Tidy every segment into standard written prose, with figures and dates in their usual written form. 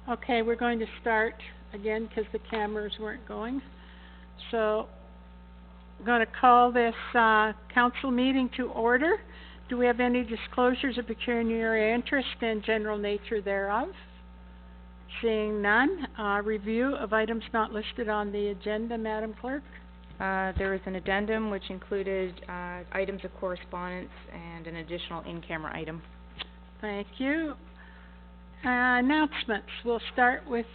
Okay, we're going to start again because the cameras weren't going. So, we're going to call this council meeting to order. Do we have any disclosures of pecuniary interest and general nature thereof? Seeing none, review of items not listed on the agenda, Madam Clerk. There was an addendum which included items of correspondence and an additional in-camera item. Thank you. Announcements. We'll start with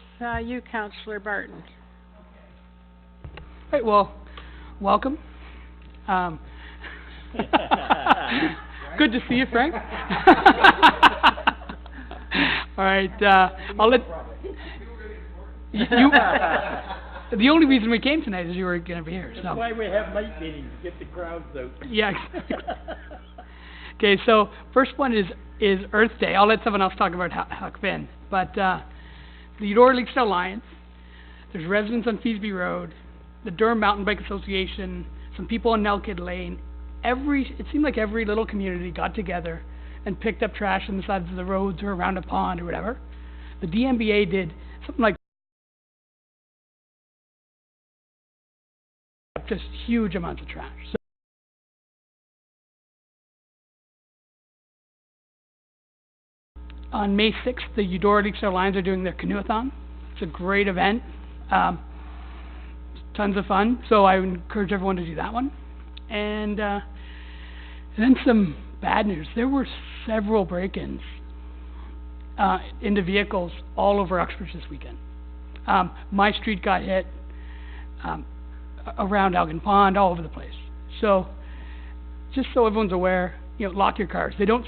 you, Councillor Barton. Right, well, welcome. Good to see you, Frank. All right, I'll let you. The only reason we came tonight is you were going to be here. So. That's why we have night meetings, to get the crowds out. Yeah. Okay, so first one is Earth Day. I'll let someone else talk about Huck Finn. But the Eudora Lakes Alliance, there's residents on Feasby Road, the Durham Mountain Bike Association, some people on Nelkid Lane. It seemed like every little community got together and picked up trash on the sides of the roads or around a pond or whatever. The DMBA did something like just huge amounts of trash. So on May 6th, the Eudora Lakes Alliance are doing their canoeathon. It's a great event. Tons of fun, so I would encourage everyone to do that one. And then some bad news. There were several break-ins into vehicles all over Uxbridge this weekend. My street got hit, around Elgin Pond, all over the place. So, just so everyone's aware, lock your cars. They don't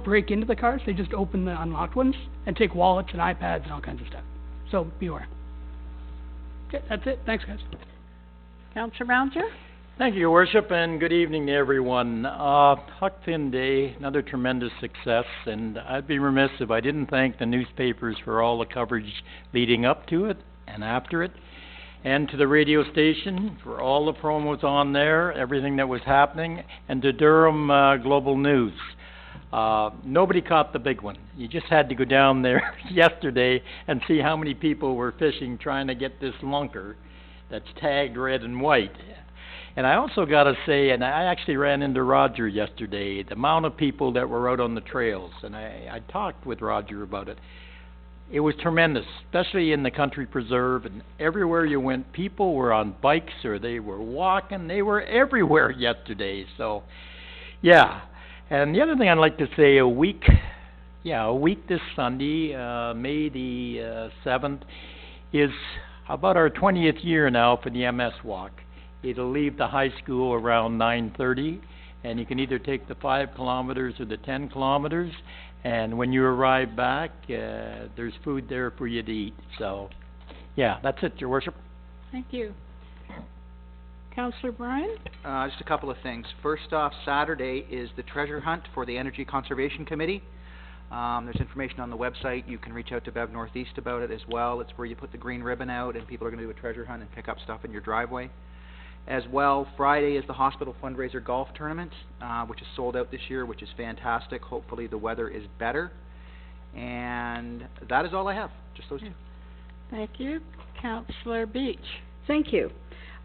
break into the cars, they just open the unlocked ones and take wallets and iPads and all kinds of stuff. So, beware. Okay, that's it. Thanks, guys. Councillor Mountzer? Thank you, Your Worship, and good evening to everyone. Huck Finn Day, another tremendous success, and I'd be remiss if I didn't thank the newspapers for all the coverage leading up to it and after it, and to the radio station for all the promos on there, everything that was happening, and to Durham Global News. Nobody caught the big one. You just had to go down there yesterday and see how many people were fishing trying to get this lunker that's tagged red and white. And I also got to say, and I actually ran into Roger yesterday, the amount of people that were out on the trails, and I talked with Roger about it. It was tremendous, especially in the country preserve, and everywhere you went, people were on bikes or they were walking. They were everywhere yesterday. So, yeah. And the other thing I'd like to say, a week this Sunday, May the 7th, is about our 20th year now for the MS Walk. It'll leave the high school around 9:30, and you can either take the 5 kilometers or the 10 kilometers. And when you arrive back, there's food there for you to eat. So, yeah, that's it, Your Worship. Thank you. Councillor Bryan? Just a couple of things. First off, Saturday is the treasure hunt for the Energy Conservation Committee. There's information on the website. You can reach out to Bev Northeast about it as well. It's where you put the green ribbon out and people are going to do a treasure hunt and pick up stuff in your driveway. As well, Friday is the hospital fundraiser golf tournament, which is sold out this year, which is fantastic. Hopefully the weather is better. And that is all I have, just those two. Thank you. Councillor Beach? Thank you.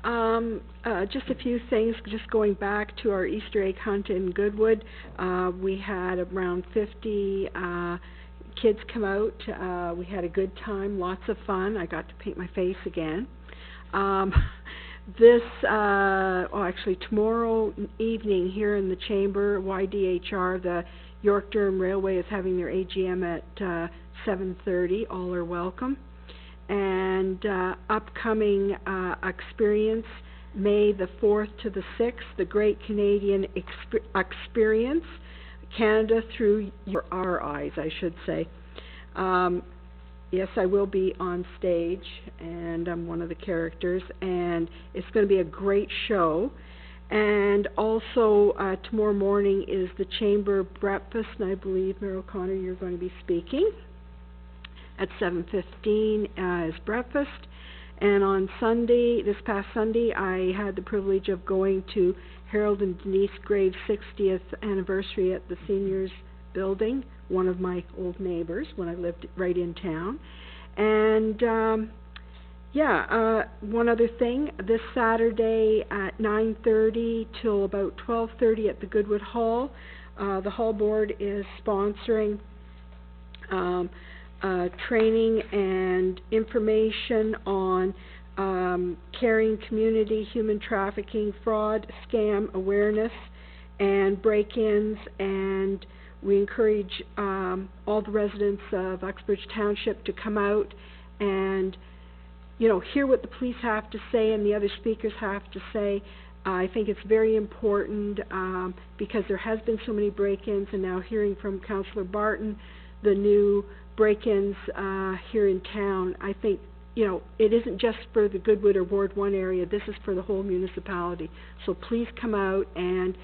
Just a few things, just going back to our Easter egg hunt in Goodwood. We had around 50 kids come out. We had a good time, lots of fun. I got to paint my face again. Actually tomorrow evening here in the Chamber, YDHR, the York Durham Railway is having their AGM at 7:30. All are welcome. And upcoming experience, May the 4th to the 6th, the Great Canadian Experience, Canada through our eyes, I should say. Yes, I will be on stage, and I'm one of the characters, and it's going to be a great show. And also, tomorrow morning is the Chamber breakfast, and I believe, Mayor O'Connor, you're going to be speaking at 7:15 as breakfast. And on Sunday, this past Sunday, I had the privilege of going to Harold and Denise Graves' 60th anniversary at the Seniors Building one of my old neighbors when I lived right in town. And, one other thing, this Saturday at 9:30 till about 12:30 at the Goodwood Hall, the Hall Board is sponsoring training and information on carrying community human trafficking, fraud, scam awareness, and break-ins, and we encourage all the residents of Uxbridge Township to come out and, hear what the police have to say and the other speakers have to say. I think it's very important because there has been so many break-ins, and now hearing from Councillor Barton, the new break-ins here in town, I think, it isn't just for the Goodwood or Ward 1 area, this is for the whole municipality. So please come out, and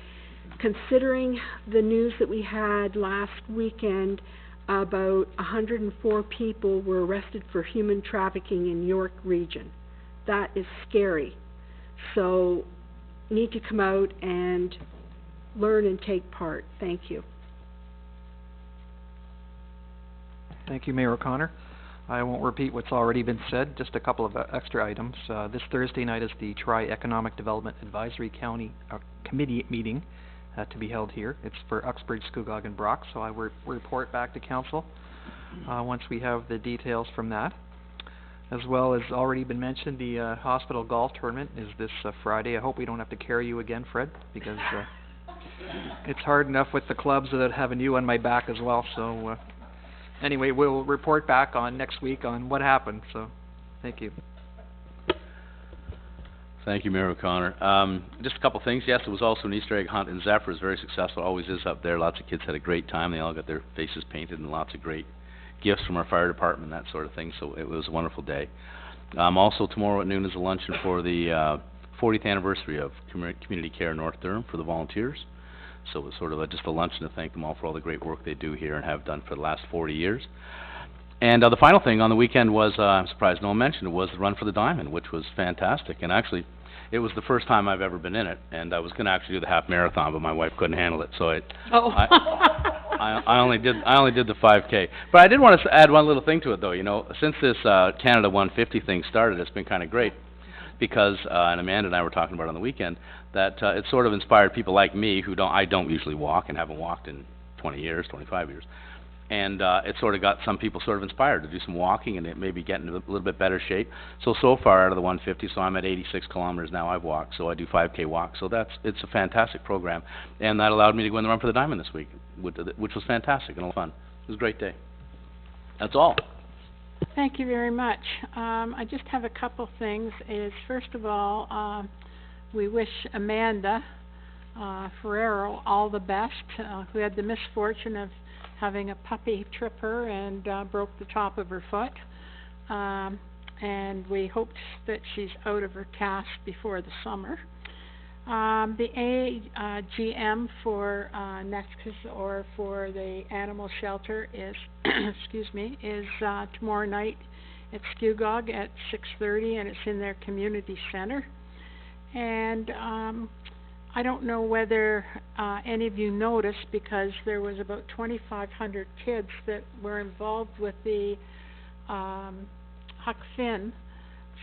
considering the news that we had last weekend, about 104 people were arrested for human trafficking in York region. That is scary. So, need to come out and learn and take part. Thank you. Thank you, Mayor O'Connor. I won't repeat what's already been said, just a couple of extra items. This Thursday night is the Tri-Economic Development Advisory County Committee meeting to be held here. It's for Uxbridge, Scugog, and Brock, so I will report back to Council once we have the details from that. As well as already been mentioned, the hospital golf tournament is this Friday. I hope we don't have to carry you again, Fred, because it's hard enough with the clubs without having you on my back as well, so anyway, we'll report back on next week on what happened, so thank you. Thank you, Mayor O'Connor. Just a couple things. Yes, it was also an Easter egg hunt, and Zephyr is very successful, always is up there. Lots of kids had a great time. They all got their faces painted, and lots of great gifts from our fire department, that sort of thing, so it was a wonderful day. Also, tomorrow at noon is a luncheon for the 40th anniversary of Community Care North Durham for the volunteers. So it was sort of just a luncheon to thank them all for all the great work they do here and have done for the last 40 years. And the final thing on the weekend was, I'm surprised no one mentioned it, was the Run for the Diamond, which was fantastic. And actually, it was the first time I've ever been in it, and I was going to actually do the half marathon, but my wife couldn't handle it, so I only did the 5K. But I did want to add one little thing to it, though. Since this Canada 150 thing started, it's been kind of great because, and Amanda and I were talking about it on the weekend, that it sort of inspired people like me who I don't usually walk and haven't walked in 20 years, 25 years. And it sort of got some people sort of inspired to do some walking and maybe get in a little bit better shape. So far out of the 150, so I'm at 86 kilometers now I've walked, so I do 5K walks. So it's a fantastic program. And that allowed me to go in the Run for the Diamond this week, which was fantastic and a lot of fun. It was a great day. That's all. Thank you very much. I just have a couple things. First of all, we wish Amanda Ferrero all the best, who had the misfortune of having a puppy trip her and broke the top of her foot. And we hope that she's out of her cast before the summer. The AGM for Nexus or for the animal shelter is, is tomorrow night at Scugog at 6:30, and it's in their community center. And I don't know whether any of you noticed, because there was about 2,500 kids that were involved with the Huck Finn.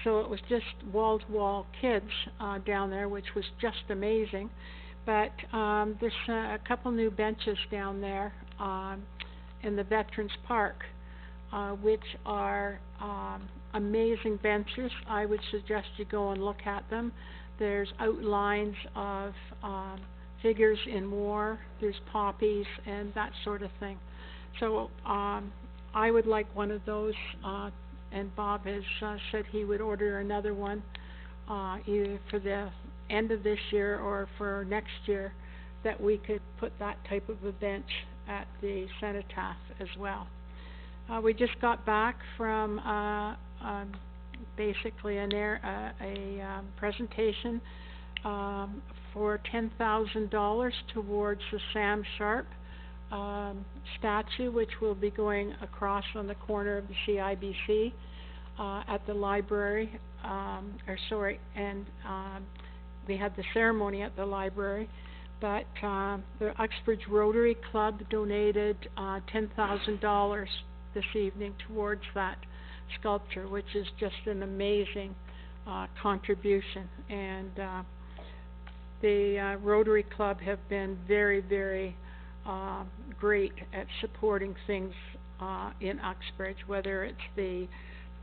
So it was just wall-to-wall kids down there, which was just amazing. But there's a couple new benches down there in the Veterans Park, which are amazing benches. I would suggest you go and look at them. There's outlines of figures in war, there's poppies, and that sort of thing. So I would like one of those, and Bob has said he would order another one either for the end of this year or for next year, that we could put that type of a bench at the cenotaph as well. We just got back from basically a presentation for $10,000 towards the Sam Sharp statue, which will be going across on the corner of the CIBC at the library, and we had the ceremony at the library. but, the Uxbridge Rotary Club donated, $10,000 this evening towards that sculpture, which is just an amazing, contribution. And, the Rotary Club have been very, very, great at supporting things, in Uxbridge, whether it's the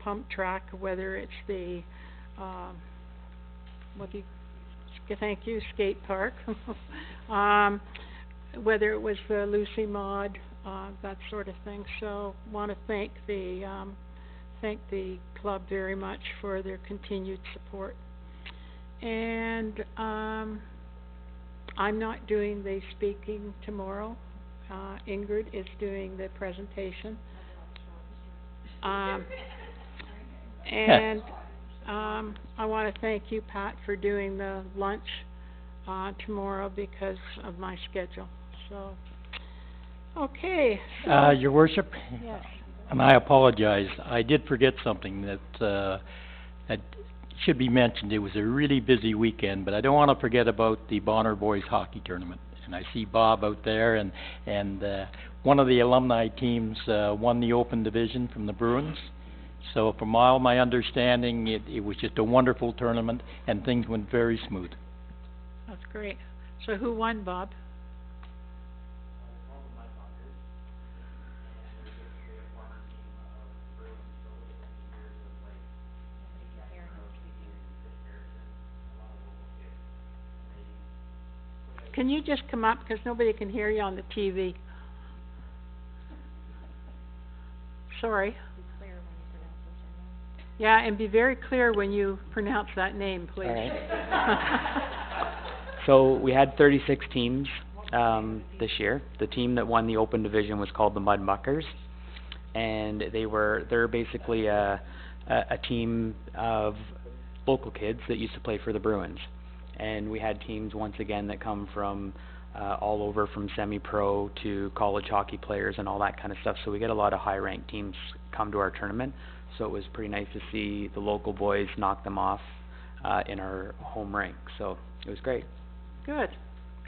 pump track, whether it's the, thank you, skate park, whether it was the Lucy Maud, that sort of thing. So, want to thank the club very much for their continued support. And, I'm not doing the speaking tomorrow. Ingrid is doing the presentation. And, I want to thank you, Pat, for doing the lunch, tomorrow because of my schedule. So, okay. So, Your Worship, yes. and I apologize, I did forget something that should be mentioned. It was a really busy weekend, but I don't want to forget about the Bonner Boys Hockey Tournament. And I see Bob out there, and one of the alumni teams, won the Open Division from the Bruins. So from all my understanding, it was just a wonderful tournament, and things went very smooth. That's great. So who won, Bob? Can you just come up, because nobody can hear you on the TV? Sorry. Yeah, and be very clear when you pronounce that name, please. All right. So we had 36 teams this year. The team that won the Open Division was called the Mudmuckers, and they're basically a team of local kids that used to play for the Bruins. And we had teams once again that come from all over, from semi-pro to college hockey players and all that kind of stuff. So we get a lot of high-ranked teams come to our tournament. So it was pretty nice to see the local boys knock them off in our home rink. So it was great. Good,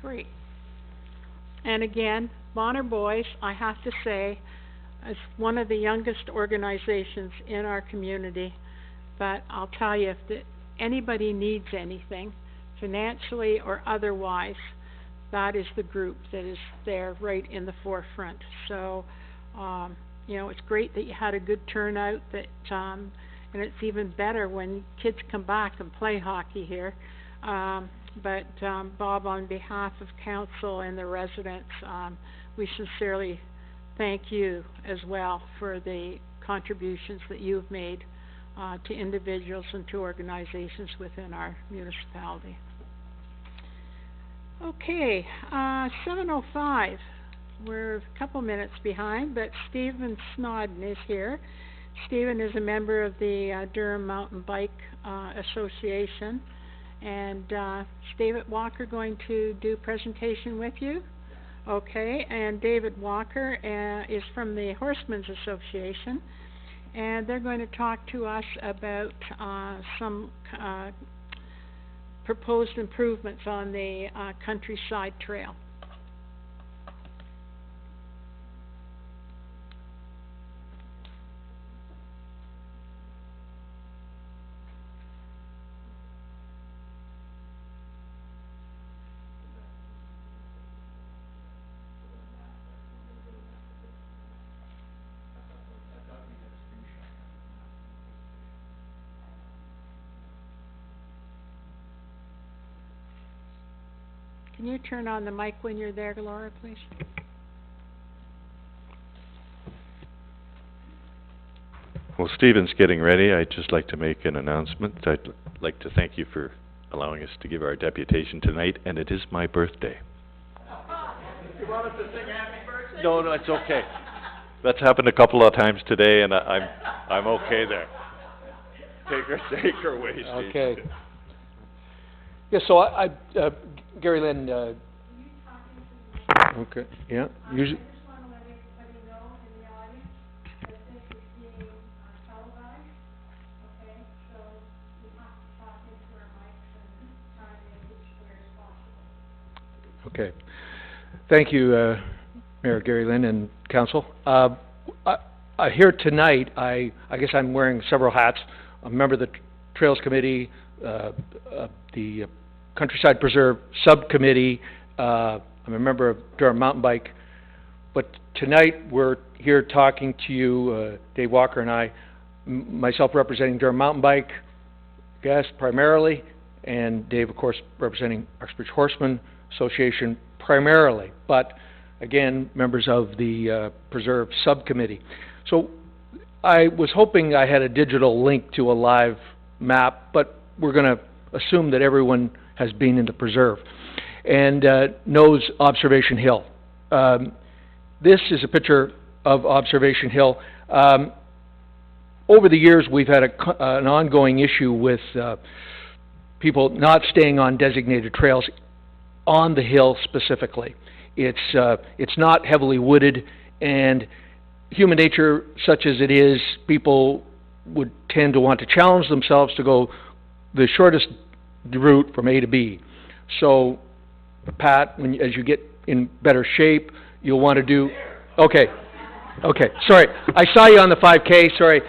great. And again, Bonner Boys, I have to say, is one of the youngest organizations in our community. But I'll tell you, if anybody needs anything, financially or otherwise, that is the group that is there right in the forefront. So, you know, it's great that you had a good turnout, that, and it's even better when kids come back and play hockey here. But Bob, on behalf of council and the residents, we sincerely thank you as well for the contributions that you've made to individuals and to organizations within our municipality. Okay, 7:05. We're a couple minutes behind, but Stephen Snodden is here. Stephen is a member of the Durham Mountain Bike Association. And David Walker going to do presentation with you? Okay, and David Walker is from the Horsemen's Association, and they're going to talk to us about some proposed improvements on the countryside trail. Can you turn on the mic when you're there, Laura, please? Well, Stephen's getting ready. I'd just like to make an announcement. I'd like to thank you for allowing us to give our deputation tonight, and it is my birthday. You want us to sing happy birthday? No, it's okay. That's happened a couple of times today, and I'm okay there. Take her away, Steve. Okay. Yeah, so Gary Lynn, Okay, yeah, usually, Okay. Thank you, Mayor Gary Lynn and Council. Here tonight, I guess I'm wearing several hats. I'm a member of the Trails Committee, the Countryside Preserve Subcommittee. I'm a member of Durham Mountain Bike. But tonight, we're here talking to you, Dave Walker and I, myself representing Durham Mountain Bike, guest primarily, and Dave, of course, representing Uxbridge Horsemen Association primarily, but again, members of the Preserve Subcommittee. So I was hoping I had a digital link to a live map, but we're going to assume that everyone has been in the Preserve and knows Observation Hill. This is a picture of Observation Hill. Over the years, we've had an ongoing issue with people not staying on designated trails on the hill specifically. It's not heavily wooded, and human nature, such as it is, people would tend to want to challenge themselves to go the shortest route from A to B. So, Pat, as you get in better shape, you'll want to do... Okay, sorry. I saw you on the 5K, sorry.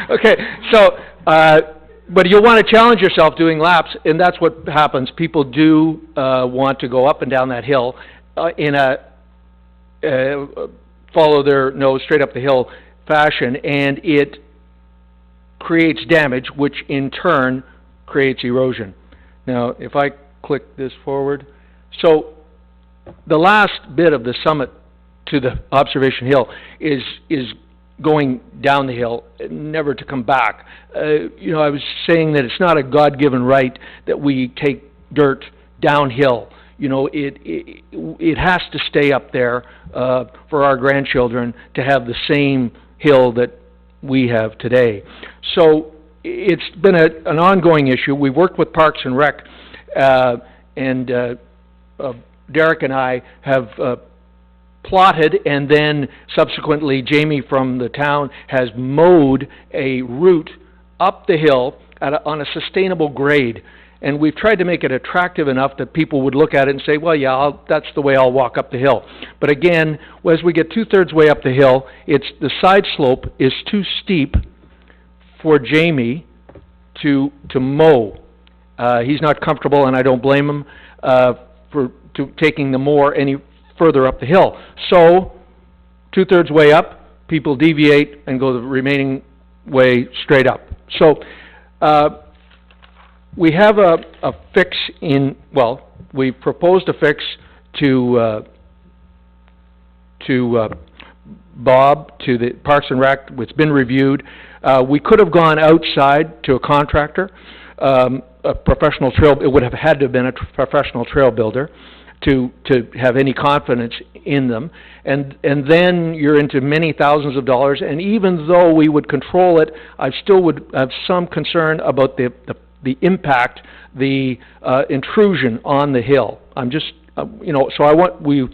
Okay, so, but you'll want to challenge yourself doing laps, and that's what happens. People do want to go up and down that hill in a follow their nose straight up the hill fashion, and it creates damage, which in turn creates erosion. Now, if I click this forward, so the last bit of the summit to the Observation Hill is going down the hill, never to come back. You know, I was saying that it's not a God-given right that we take dirt downhill. You know, it has to stay up there for our grandchildren to have the same hill that we have today. So it's been an ongoing issue. We've worked with Parks and Rec, and Derek and I have plotted, and then subsequently Jamie from the town has mowed a route up the hill on a sustainable grade. And we've tried to make it attractive enough that people would look at it and say, well, yeah, that's the way I'll walk up the hill. But again, as we get two-thirds way up the hill, the side slope is too steep for Jamie to mow. He's not comfortable, and I don't blame him for taking the mower any further up the hill. So, two-thirds way up, people deviate and go the remaining way straight up. So, we have a fix we proposed a fix to Bob, to the Parks and Rec. It's been reviewed. We could have gone outside to a contractor, a professional trail. It would have had to have been a professional trail builder to have any confidence in them, and then you're into many thousands of dollars. And even though we would control it, I still would have some concern about the impact, the intrusion on the hill. I'm just, so we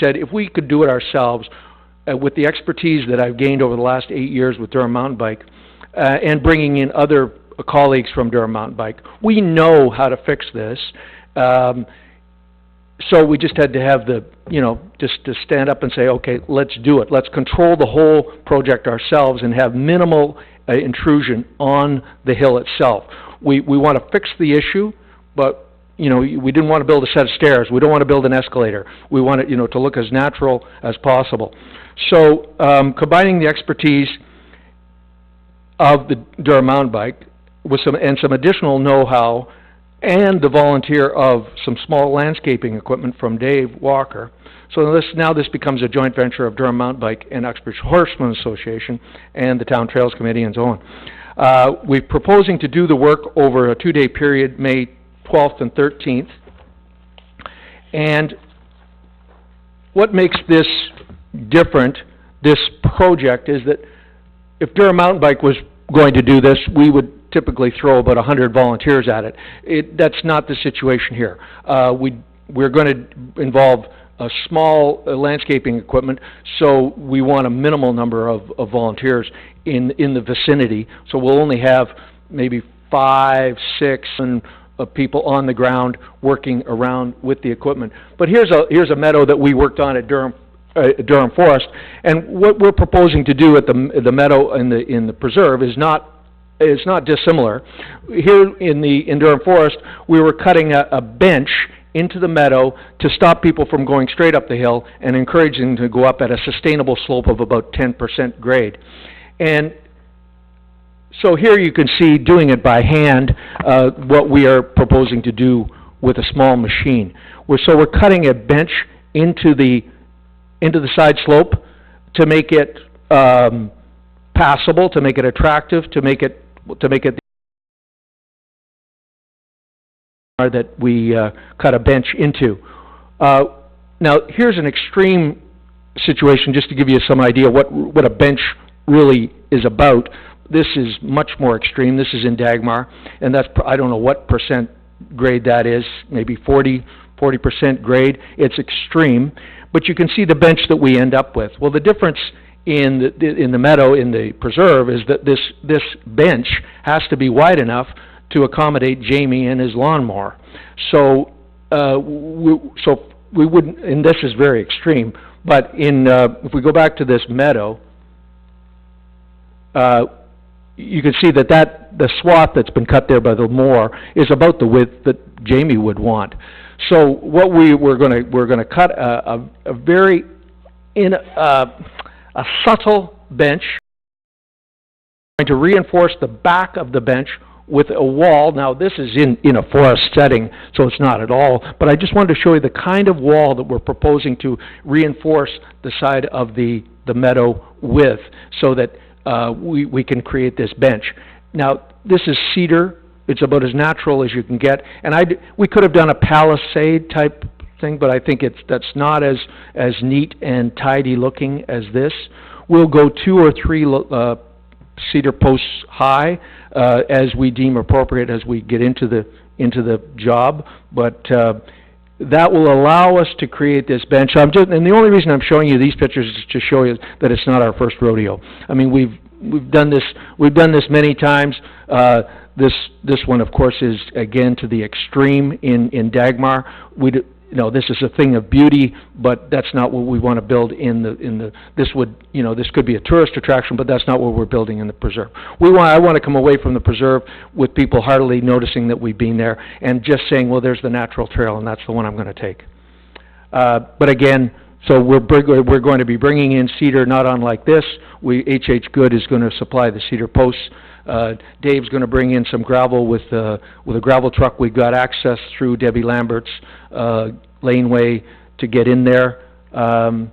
said if we could do it ourselves with the expertise that I've gained over the last 8 years with Durham Mountain Bike, and bringing in other colleagues from Durham Mountain Bike, we know how to fix this. So we just had to have just to stand up and say, okay, let's do it. Let's control the whole project ourselves and have minimal intrusion on the hill itself. We want to fix the issue, but we didn't want to build a set of stairs. We don't want to build an escalator. We want it to look as natural as possible. So combining the expertise of the Durham Mountain Bike with some additional know-how, and the volunteer of some small landscaping equipment from Dave Walker. So now this becomes a joint venture of Durham Mountain Bike and Uxbridge Horsemen Association and the Town Trails Committee and so on. We're proposing to do the work over a 2-day period, May 12th and 13th. And what makes this different, this project, is that if Durham Mountain Bike was going to do this, we would typically throw about 100 volunteers at it. That's not the situation here. We're going to involve a small landscaping equipment, so we want a minimal number of volunteers in the vicinity. So we'll only have maybe 5, 6, and people on the ground working around with the equipment. But here's a meadow that we worked on at Durham Forest, and what we're proposing to do at the meadow in the preserve is not dissimilar. Here in Durham Forest, we were cutting a bench into the meadow to stop people from going straight up the hill and encouraging them to go up at a sustainable slope of about 10% grade. And so here you can see, doing it by hand, what we are proposing to do with a small machine. We're cutting a bench into the side slope to make it passable, to make it attractive, to make it that we cut a bench into. Now here's an extreme situation, just to give you some idea what a bench really is about. This is much more extreme. This is in Dagmar, and that's, I don't know what percent grade that is, maybe 40% grade. It's extreme, but you can see the bench that we end up with. Well, the difference in the meadow, in the preserve, is that this bench has to be wide enough to accommodate Jamie and his lawnmower. So we wouldn't, and this is very extreme, but if we go back to this meadow, you can see that the swath that's been cut there by the mower is about the width that Jamie would want. So what we're going to cut a very a subtle bench, going to reinforce the back of the bench with a wall. Now this is in a forest setting, so it's not at all, but I just wanted to show you the kind of wall that we're proposing to reinforce the side of the meadow with, so that we can create this bench. Now this is cedar. It's about as natural as you can get, and we could have done a palisade type thing, but I think that's not as neat and tidy looking as this. We'll go 2 or 3 cedar posts high as we deem appropriate as we get into the job, but that will allow us to create this bench. And the only reason I'm showing you these pictures is to show you that it's not our first rodeo. I mean, we've done this many times. This one, of course, is again to the extreme in Dagmar. This is a thing of beauty, but that's not what we want to build this could be a tourist attraction, but that's not what we're building in the preserve. I want to come away from the preserve with people heartily noticing that we've been there and just saying, well, there's the natural trail, and that's the one I'm going to take. But again, so we're going to be bringing in cedar not unlike this. H.H. Good is going to supply the cedar posts. Dave's going to bring in some gravel with a gravel truck. We've got access through Debbie Lambert's laneway to get in there, and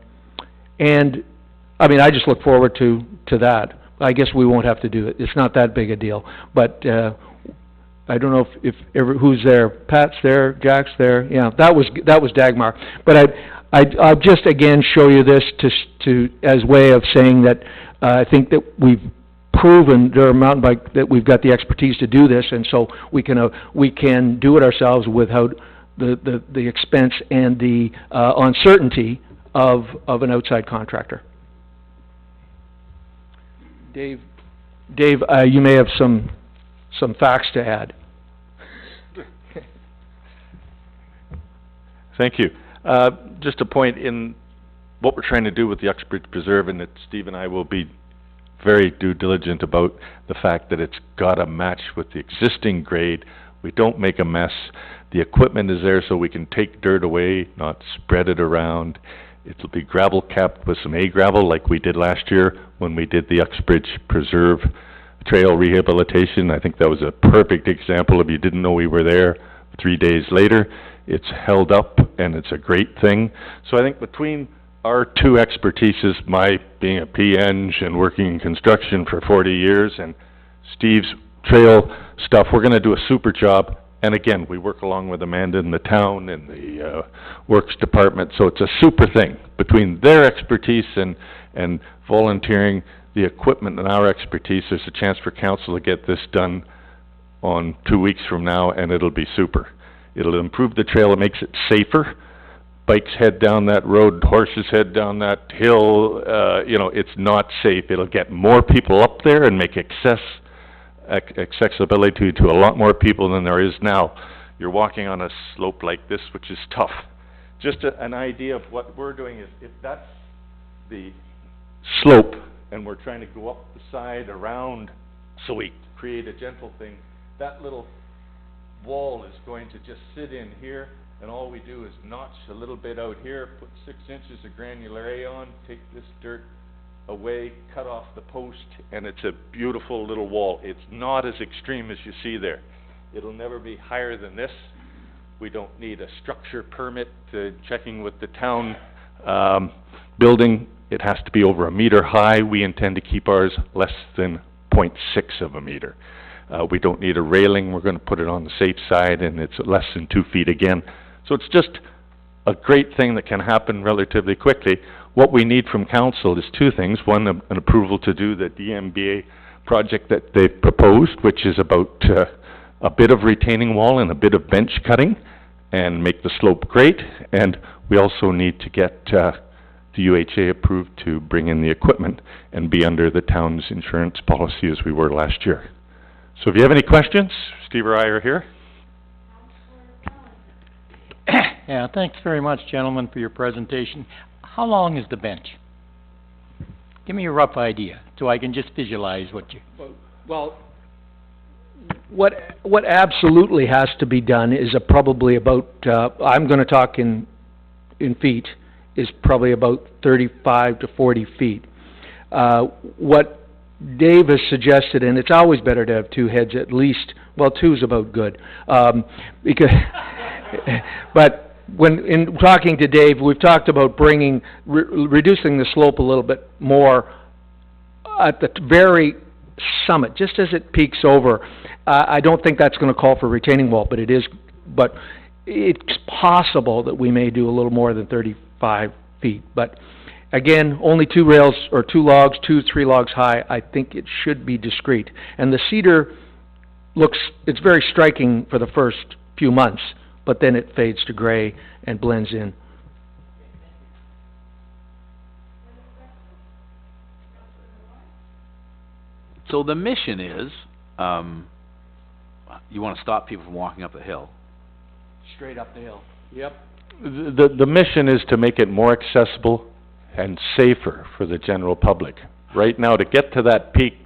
I mean, I just look forward to that. I guess we won't have to do it. It's not that big a deal, but I don't know if who's there. Pat's there. Jack's there. Yeah, that was Dagmar. But I'll just again show you this to as way of saying that I think that we've proven Durham Mountain Bike that we've got the expertise to do this, and so we can do it ourselves without the expense and the uncertainty of an outside contractor. Dave, you may have some facts to add. Thank you. Just a point in what we're trying to do with the Uxbridge Preserve, and that Steve and I will be very due diligent about the fact that it's got to match with the existing grade. We don't make a mess. The equipment is there so we can take dirt away, not spread it around. It'll be gravel capped with some A-gravel like we did last year when we did the Uxbridge Preserve trail rehabilitation. I think that was a perfect example of, you didn't know we were there. 3 days later, it's held up and it's a great thing. So I think between our two expertises, my being a P-Eng and working in construction for 40 years, and Steve's trail stuff, we're going to do a super job. And again, we work along with Amanda in the town and the works department, so it's a super thing. Between their expertise and volunteering, the equipment and our expertise, there's a chance for council to get this done on 2 weeks from now, and it'll be super. It'll improve the trail, it makes it safer. Bikes head down that road, horses head down that hill, it's not safe. It'll get more people up there and make access accessibility to a lot more people than there is now. You're walking on a slope like this, which is tough. Just an idea of what we're doing is, if that's the slope, and we're trying to go up the side around, so we create a gentle thing, that little wall is going to just sit in here, and all we do is notch a little bit out here, put 6 inches of granular A on, take this dirt away, cut off the post, and it's a beautiful little wall. It's not as extreme as you see there. It'll never be higher than this. We don't need a structure permit, checking with the town building. It has to be over 1 meter high. We intend to keep ours less than 0.6 of a meter. We don't need a railing. We're going to put it on the safe side, and it's less than 2 feet again. So it's just a great thing that can happen relatively quickly. What we need from council is 2 things. One, an approval to do the DMBA project that they've proposed, which is about a bit of retaining wall and a bit of bench cutting, and make the slope great. And we also need to get the UHA approved to bring in the equipment and be under the town's insurance policy as we were last year. So if you have any questions, Steve or I are here. Yeah, thanks very much, gentlemen, for your presentation. How long is the bench? Give me a rough idea, so I can just visualize what you... Well, what absolutely has to be done is probably about, I'm gonna talk in feet, is probably about 35 to 40 feet. What Dave has suggested, and it's always better to have 2 heads at least, well, 2 is about good, because, but when, in talking to Dave, we've talked about bringing, reducing the slope a little bit more at the very summit, just as it peaks over. I don't think that's gonna call for retaining wall, but it's possible that we may do a little more than 35 feet. But again, only 2 rails, or 2 logs, 2, 3 logs high. I think it should be discreet. And the cedar it's very striking for the first few months, but then it fades to gray and blends in. So the mission is, you wanna stop people from walking up the hill. Straight up the hill. Yep. The mission is to make it more accessible and safer for the general public. Right now, to get to that peak,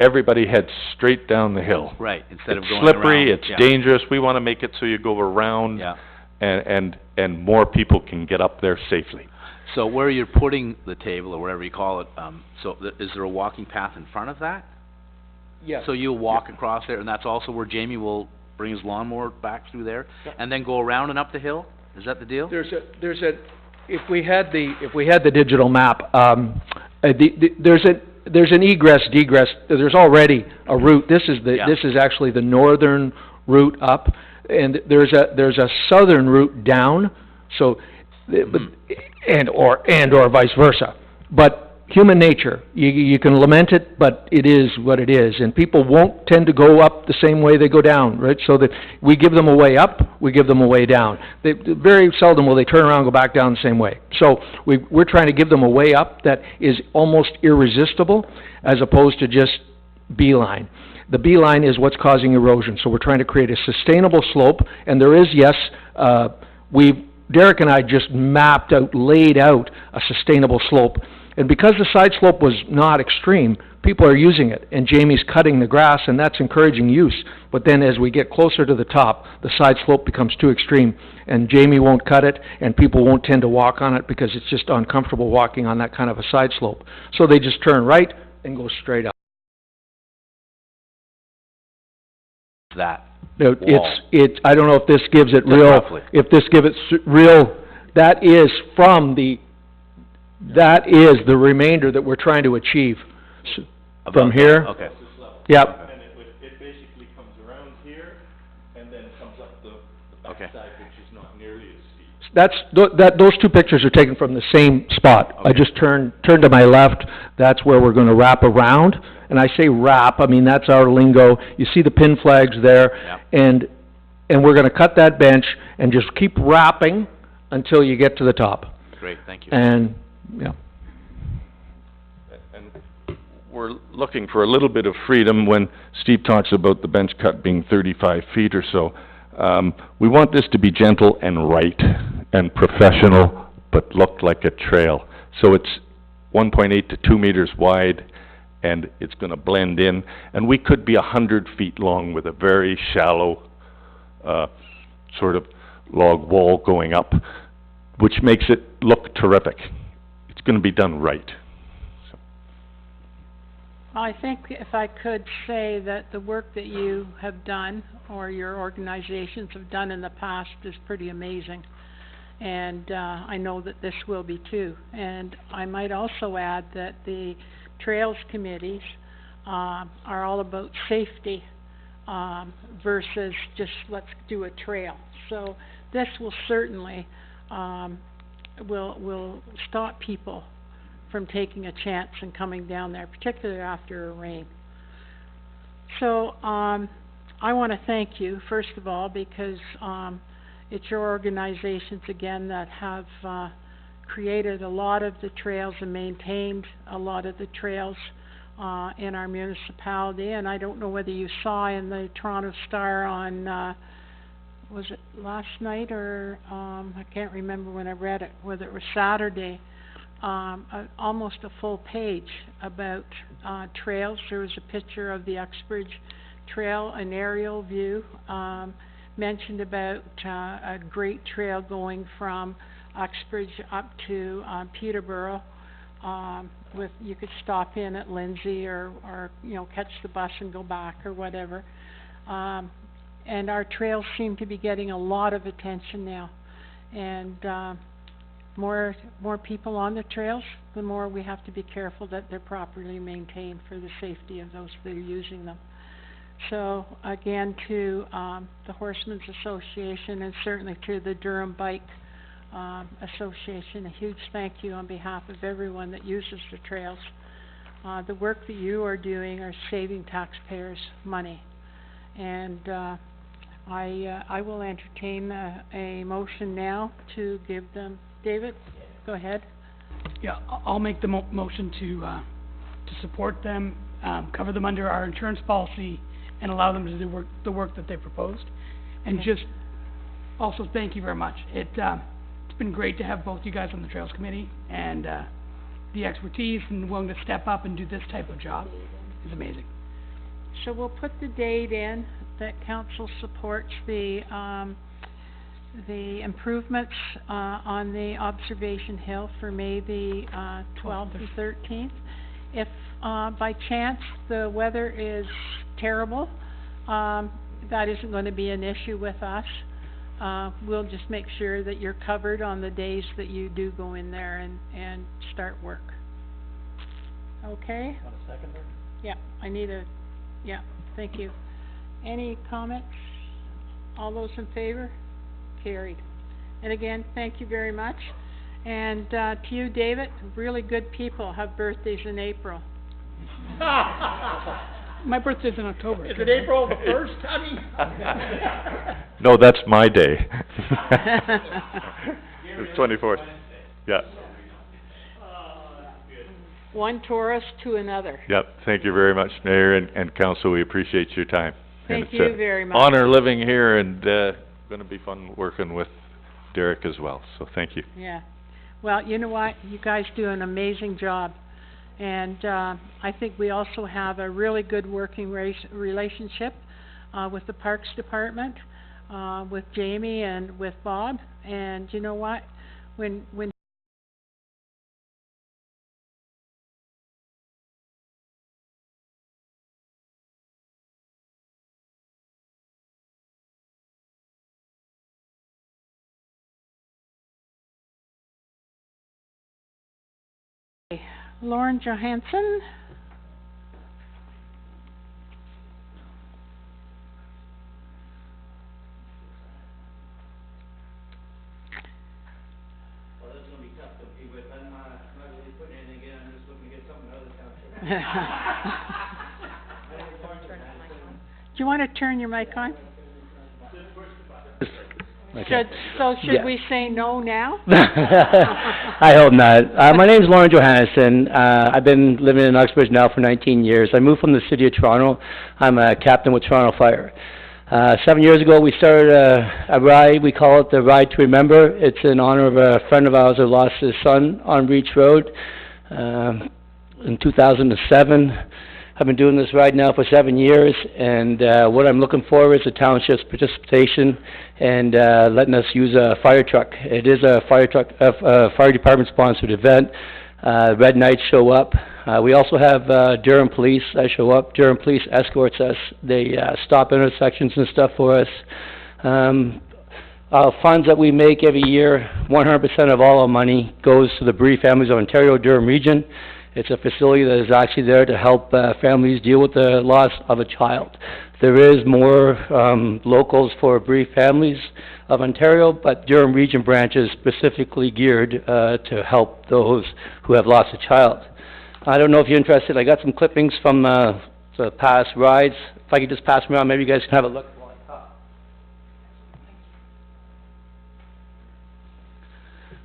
everybody heads straight down the hill. Right, instead of going It's slippery, around. it's dangerous. We wanna make it so you go around, Yeah. and more people can get up there safely. So where you're putting the table, or whatever you call it, is there a walking path in front of that? Yes. So you'll walk across there, and that's also where Jamie will bring his lawnmower back through there, Yep. and then go around and up the hill? Is that the deal? If we had the digital map, there's an egress, degress, there's already a route. This is actually the northern route up, and there's a southern route down, so, or vice versa. But human nature, you can lament it, but it is what it is, and people won't tend to go up the same way they go down, right? So that we give them a way up, we give them a way down. Very seldom will they turn around and go back down the same way. So we're trying to give them a way up that is almost irresistible, as opposed to just beeline. The beeline is what's causing erosion, so we're trying to create a sustainable slope, and there is, yes, Derek and I just mapped out, laid out a sustainable slope. And because the side slope was not extreme, people are using it, and Jamie's cutting the grass, and that's encouraging use. But then as we get closer to the top, the side slope becomes too extreme, and Jamie won't cut it, and people won't tend to walk on it because it's just uncomfortable walking on that kind of a side slope. So they just turn right and go straight up. That It's I don't know if this gives it Just real, roughly. if this gives it real, that is the remainder that we're trying to achieve. From here? Okay. Yep. And it basically comes around here, and then comes up the Okay. backside, which is not nearly as steep. Those 2 pictures are taken from the same spot. I Okay. just turned to my left, that's where we're gonna wrap around. And I say wrap, I mean, that's our lingo. You see the pin flags there. Yep. And we're gonna cut that bench and just keep wrapping until you get to the top. Great, thank you. And, yeah. And we're looking for a little bit of freedom when Steve talks about the bench cut being 35 feet or so. We want this to be gentle and right and professional, but look like a trail. So it's 1.8 to 2 meters wide, and it's gonna blend in. And we could be 100 feet long with a very shallow, sort of log wall going up, which makes it look terrific. It's gonna be done right. I think if I could say that the work that you have done, or your organizations have done in the past, is pretty amazing. And, I know that this will be too. And I might also add that the Trails Committees, are all about safety, versus just let's do a trail. So this will certainly, will stop people from taking a chance and coming down there, particularly after a rain. So, I wanna thank you, first of all, because, it's your organizations, again, that have, created a lot of the trails and maintained a lot of the trails, in our municipality. And I don't know whether you saw in the Toronto Star on, was it last night or, I can't remember when I read it, whether it was Saturday, almost a full page about, trails. There was a picture of the Uxbridge Trail, an aerial view, mentioned about, a great trail going from Uxbridge up to, Peterborough. You could stop in at Lindsay or, you know, catch the bus and go back or whatever. And our trails seem to be getting a lot of attention now. And, more people on the trails, the more we have to be careful that they're properly maintained for the safety of those that are using them. So, again, to, the Horsemen's Association and certainly to the Durham Bike, Association, a huge thank you on behalf of everyone that uses the trails. The work that you are doing are saving taxpayers money. And, I will entertain a motion now to give them, David, go ahead. Yeah, I'll make the motion to support them, cover them under our insurance policy, and allow them to do the work that they proposed. And Okay. just, also thank you very much. It's been great to have both you guys on the Trails Committee, and, the expertise and willing to step up and do this type of job is amazing. So we'll put the date in that council supports the improvements, on the observation hill for May the, 12th and 13th. If, by chance the weather is terrible, that isn't gonna be an issue with us. We'll just make sure that you're covered on the days that you do go in there and start work. Okay? Want a seconder? Yeah, yeah, thank you. Any comments? All those in favor? Carried. And again, thank you very much. And, to you, David, really good people have birthdays in April. My birthday's in October. Is it April the 1st, honey? No, that's my day. It's 24th, yeah. One Taurus to another. Yep, thank you very much, Mayor and Council, we appreciate your time. And Thank it's a you very much. honor living here, and, gonna be fun working with Derek as well, so thank you. Yeah. Well, you know what? You guys do an amazing job. And, I think we also have a really good working relationship, with the Parks Department, with Jamie and with Bob. And you know what? When Lauren Johansson. Well, this is gonna be tough to be with, I'm not really putting anything in, I'm just looking to get something out of the township. Do you wanna turn your mic on? Okay. Should we say no now? I hope not. My name's Lauren Johannesson. I've been living in Uxbridge now for 19 years. I moved from the city of Toronto. I'm a captain with Toronto Fire. 7 years ago, we started a ride. We call it the Ride to Remember. It's in honor of a friend of ours who lost his son on Reach Road in 2007. I've been doing this ride now for 7 years, and what I'm looking for is the township's participation and letting us use a fire truck. It is a fire truck, fire department sponsored event. Red Knights show up. We also have Durham Police that show up. Durham Police escorts us. They stop intersections and stuff for us. Funds that we make every year, 100% of all our money goes to the Bereaved Families of Ontario Durham Region. It's a facility that is actually there to help families deal with the loss of a child. There is more locals for Bereaved Families of Ontario, but Durham Region branch is specifically geared to help those who have lost a child. I don't know if you're interested. I got some clippings from the past rides. If I could just pass them around, maybe you guys can have a look.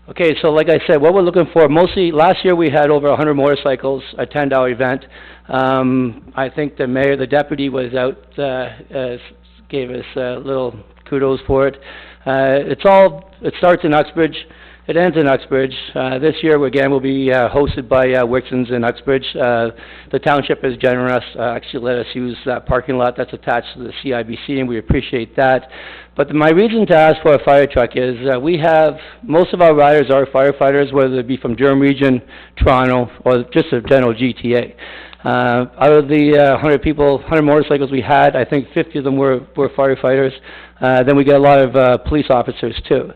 Okay, so like I said, what we're looking for, mostly, last year we had over 100 motorcycles, a $10 event. I think the mayor, the deputy was out, gave us a little kudos for it. It starts in Uxbridge, it ends in Uxbridge. This year, again, will be hosted by Wixons in Uxbridge. The township is generous, actually let us use that parking lot that's attached to the CIBC, and we appreciate that. But my reason to ask for a fire truck is we have, most of our riders are firefighters, whether they be from Durham Region, Toronto, or just a general GTA. Out of the 100 motorcycles we had, I think 50 of them were firefighters. Then we get a lot of police officers too.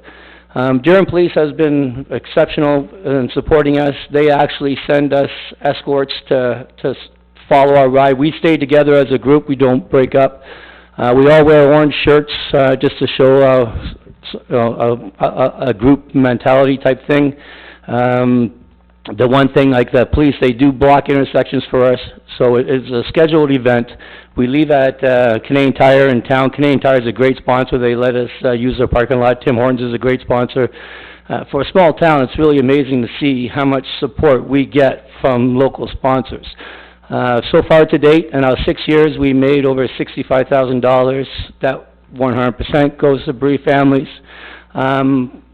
Durham Police has been exceptional in supporting us. They actually send us escorts to follow our ride. We stay together as a group. We don't break up. We all wear orange shirts just to show a group mentality type thing. The one thing, like the police, they do block intersections for us, so it's a scheduled event. We leave at Canadian Tire in town. Canadian Tire is a great sponsor. They let us use their parking lot. Tim Hortons is a great sponsor. For a small town, it's really amazing to see how much support we get from local sponsors. So far to date, in our 6 years, we made over $65,000. That 100% goes to bereaved families.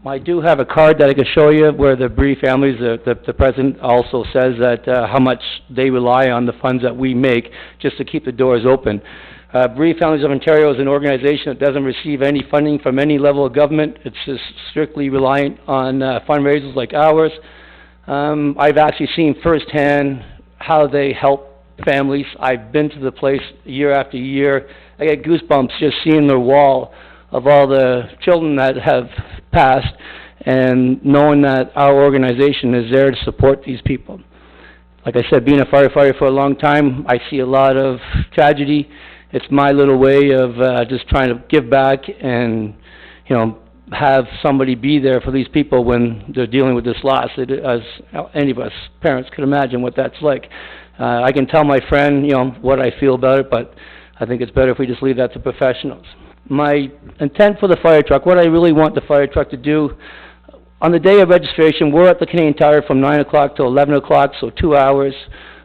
I do have a card that I can show you where the bereaved families, the president also says that how much they rely on the funds that we make just to keep the doors open. Bereaved Families of Ontario is an organization that doesn't receive any funding from any level of government. It's just strictly reliant on fundraisers like ours. I've actually seen firsthand how they help families. I've been to the place year after year. I get goosebumps just seeing the wall of all the children that have passed and knowing that our organization is there to support these people. Like I said, being a firefighter for a long time, I see a lot of tragedy. It's my little way of just trying to give back and, you know, have somebody be there for these people when they're dealing with this loss. As any of us parents could imagine what that's like. I can tell my friend, you know, what I feel about it, but I think it's better if we just leave that to professionals. My intent for the fire truck, what I really want the fire truck to do, on the day of registration, we're at the Canadian Tire from 9 o'clock to 11 o'clock, so 2 hours.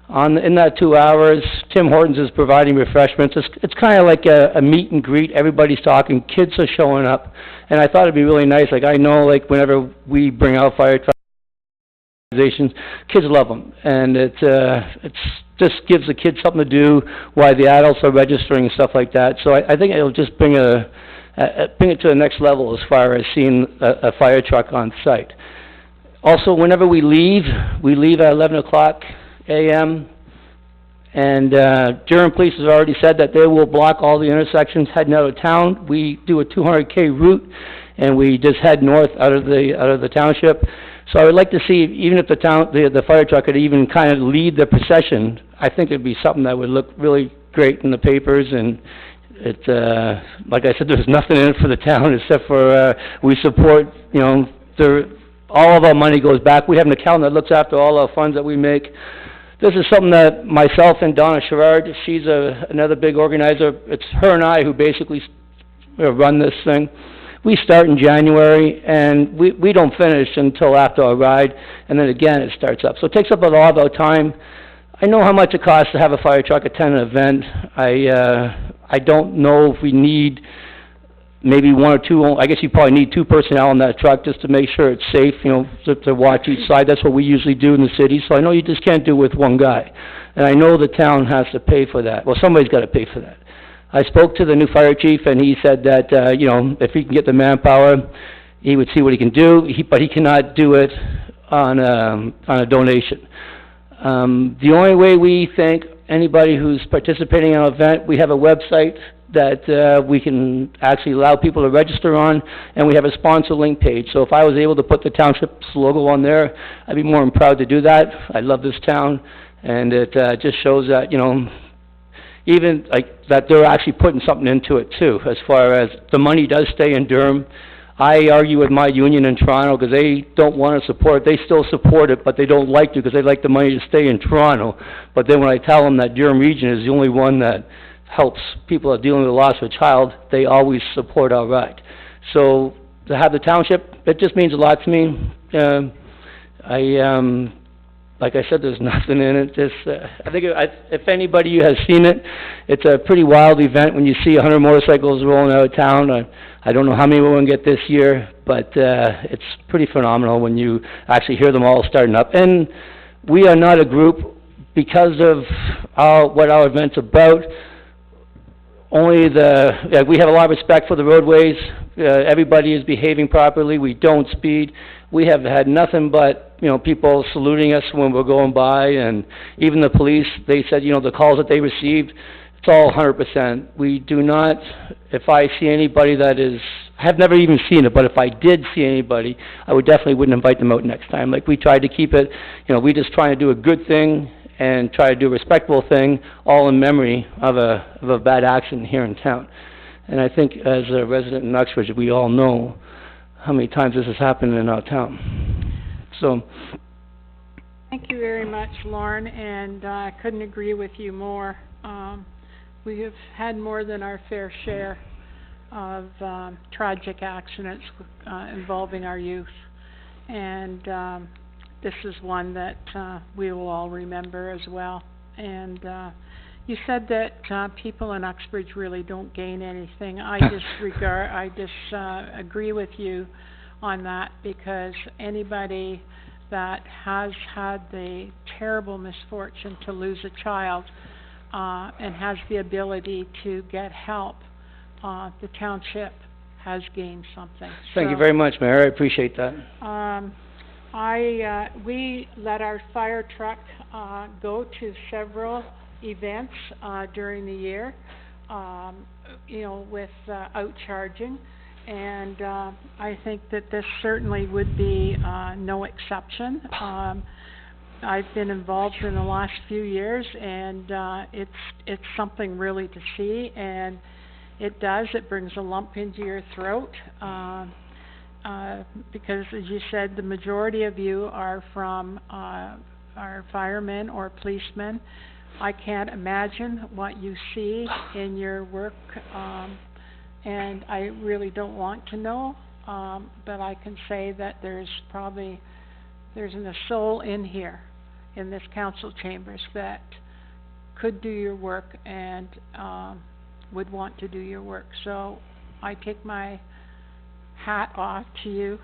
In that 2 hours, Tim Hortons is providing refreshments. It's kind of like a meet and greet. Everybody's talking. Kids are showing up. And I thought it'd be really nice. Like, I know, like, whenever we bring out fire trucks, kids love them. And it's just gives the kids something to do while the adults are registering and stuff like that. So I think it'll just bring it to the next level as far as seeing a fire truck on site. Also, whenever we leave at 11 o'clock a.m. And Durham Police has already said that they will block all the intersections heading out of town. We do a 200K route, and we just head north out of the township. So I would like to see, even if the fire truck could even kind of lead the procession, I think it'd be something that would look really great in the papers. And it, like I said, there's nothing in it for the town except for we support, you know, all of our money goes back. We have an accountant that looks after all our funds that we make. This is something that myself and Donna Sherrard, she's another big organizer. It's her and I who basically run this thing. We start in January, and we don't finish until after our ride, and then again it starts up. So it takes up a lot of our time. I know how much it costs to have a fire truck attend an event. I don't know if we need maybe one or two, I guess you probably need 2 personnel on that truck just to make sure it's safe, you know, to watch each side. That's what we usually do in the city, so I know you just can't do it with one guy. And I know the town has to pay for that. Well, somebody's gotta pay for that. I spoke to the new fire chief, and he said that, you know, if he can get the manpower, he would see what he can do, but he cannot do it on a donation. The only way we think anybody who's participating in an event, we have a website that we can actually allow people to register on, and we have a sponsor link page. So if I was able to put the township's logo on there, I'd be more than proud to do that. I love this town, and it just shows that, you know, even like that they're actually putting something into it too, as far as the money does stay in Durham. I argue with my union in Toronto because they don't want to support it. They still support it, but they don't like to because they like the money to stay in Toronto. But then when I tell them that Durham Region is the only one that helps people that are dealing with the loss of a child, they always support our ride. So to have the township, it just means a lot to me. Like I said, there's nothing in it. Just, I think if anybody has seen it, it's a pretty wild event when you see 100 motorcycles rolling out of town. I don't know how many we're going to get this year, but it's pretty phenomenal when you actually hear them all starting up. And we are not a group, because of what our event's about, only we have a lot of respect for the roadways. Everybody is behaving properly. We don't speed. We have had nothing but, you know, people saluting us when we're going by, and even the police, they said, you know, the calls that they received, it's all 100%. We do not, if I see anybody that is, I have never even seen it, but if I did see anybody, I would definitely wouldn't invite them out next time. Like, we tried to keep it, you know, we just try to do a good thing and try to do a respectable thing, all in memory of a bad accident here in town. And I think as a resident in Uxbridge, we all know how many times this has happened in our town. So, Thank you very much, Lauren, and I couldn't agree with you more. We have had more than our fair share of tragic accidents involving our youth, and this is one that we will all remember as well. And you said that people in Uxbridge really don't gain anything. I agree with you on that, because anybody that has had the terrible misfortune to lose a child and has the ability to get help, the township has gained something. Thank you very much, Mayor. I appreciate that. We let our fire truck go to several events during the year, you know, with outcharging, and I think that this certainly would be no exception. I've been involved in the last few years, and it's something really to see, and it brings a lump into your throat, because, as you said, the majority of you are from are firemen or policemen. I can't imagine what you see in your work, and I really don't want to know, but I can say that there's a soul in here, in this council chambers, that could do your work and would want to do your work. So I take my hat off to you,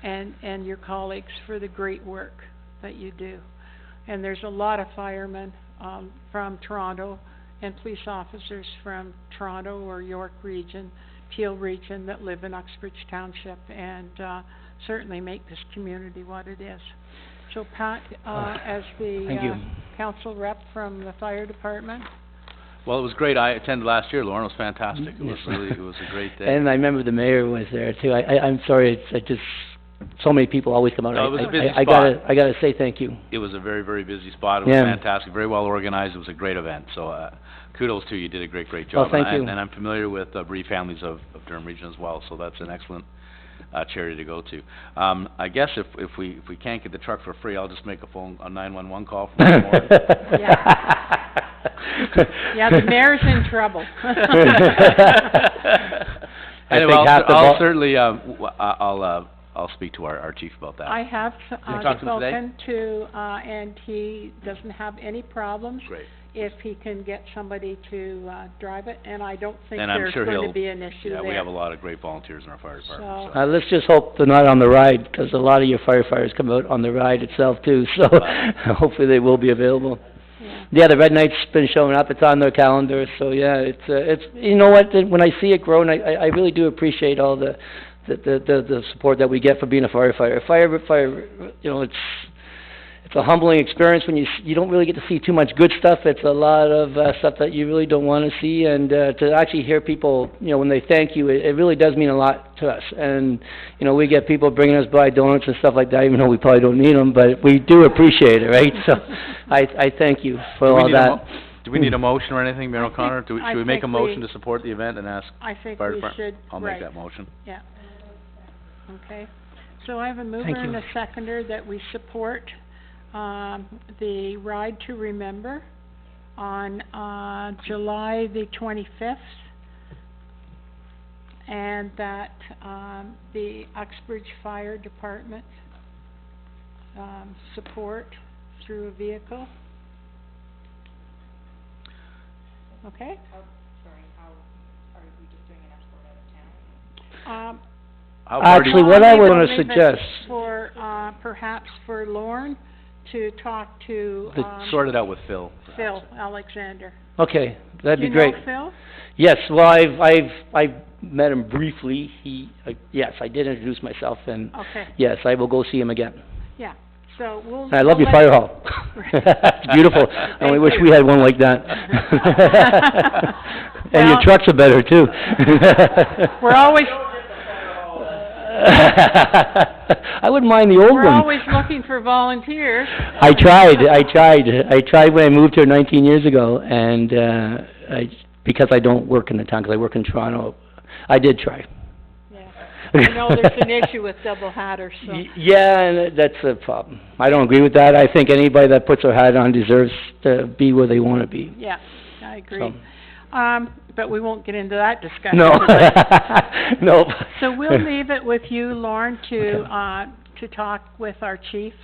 and your colleagues for the great work that you do. And there's a lot of firemen from Toronto and police officers from Toronto or York Region, Peel Region, that live in Uxbridge Township and certainly make this community what it is. So Pat, as the council rep from the fire department. Well, it was great. I attended last year, Lauren. It was fantastic. It was really, it was a great day. And I remember the mayor was there too. I'm sorry, so many people always come out. No, it was a busy spot. I gotta say thank you. It was a very, very busy spot. It was fantastic, very well organized. It was a great event. So, kudos to you. You did a great job. Oh, thank you. And I'm familiar with bereaved families of Durham Region as well. So that's an excellent charity to go to. I guess if we can't get the truck for free, I'll just make a 911 call for one more. Yeah, the mayor's in trouble. I And think half the I'll certainly, I'll speak to our chief about that. I have, you talk to him today? spoken to, and he doesn't have any problems Great. if he can get somebody to, drive it, and I don't think And I'm there's sure going to he'll- be an issue there. Yeah, we have a lot of great volunteers in our fire department, so. Let's just hope they're not on the ride, 'cause a lot of your firefighters come out on the ride itself too, so hopefully they will be available. Yeah, the Red Knight's been showing up, it's on their calendar, so yeah, it's, you know what, when I see it grow, and I really do appreciate all the support that we get for being a firefighter. Fire, you know, it's a humbling experience when you don't really get to see too much good stuff. It's a lot of stuff that you really don't want to see, and to actually hear people, you know, when they thank you, it really does mean a lot to us. And you know, we get people bringing us by donuts and stuff like that, even though we probably don't need them, but we do appreciate it, right? So I thank you for all that. Do we need a motion or anything, Mayor O'Connor? Should we make a think motion we- to support the event and ask I think fire we department? should, I'll right. make that motion. Yeah. Okay. So I have a mover Thank and you. a seconder that we support, the Ride to Remember on, July the 25th. And that, the Uxbridge Fire Department, support through a vehicle. Okay? Actually, what I Maybe want we'll to leave it suggest, for, perhaps for Lorne to talk to, Sort it out with Phil. Phil Alexander. okay, that'd be You great. know Phil? Yes, well, I've met him briefly. Yes, I did introduce myself, and Okay, yes, I will go see him again. yeah, so we'll. I love we'll your let- fire hall. It's beautiful. I only Thank wish you. we had one like that. And your Well- trucks are better too. We're always, I wouldn't mind the old we're one. always looking for volunteers. I tried when I moved here 19 years ago, and, because I don't work in the town, 'cause I work in Toronto, I did try. Yeah, I know there's an issue with double hatters, so. Yeah, and that's a problem. I don't agree with that. I think anybody that puts their hat on deserves to be where they wanna be. Yeah, I agree. So- But we won't get into that discussion. No. today. No. So we'll leave it with you, Lauren, to talk with our chief,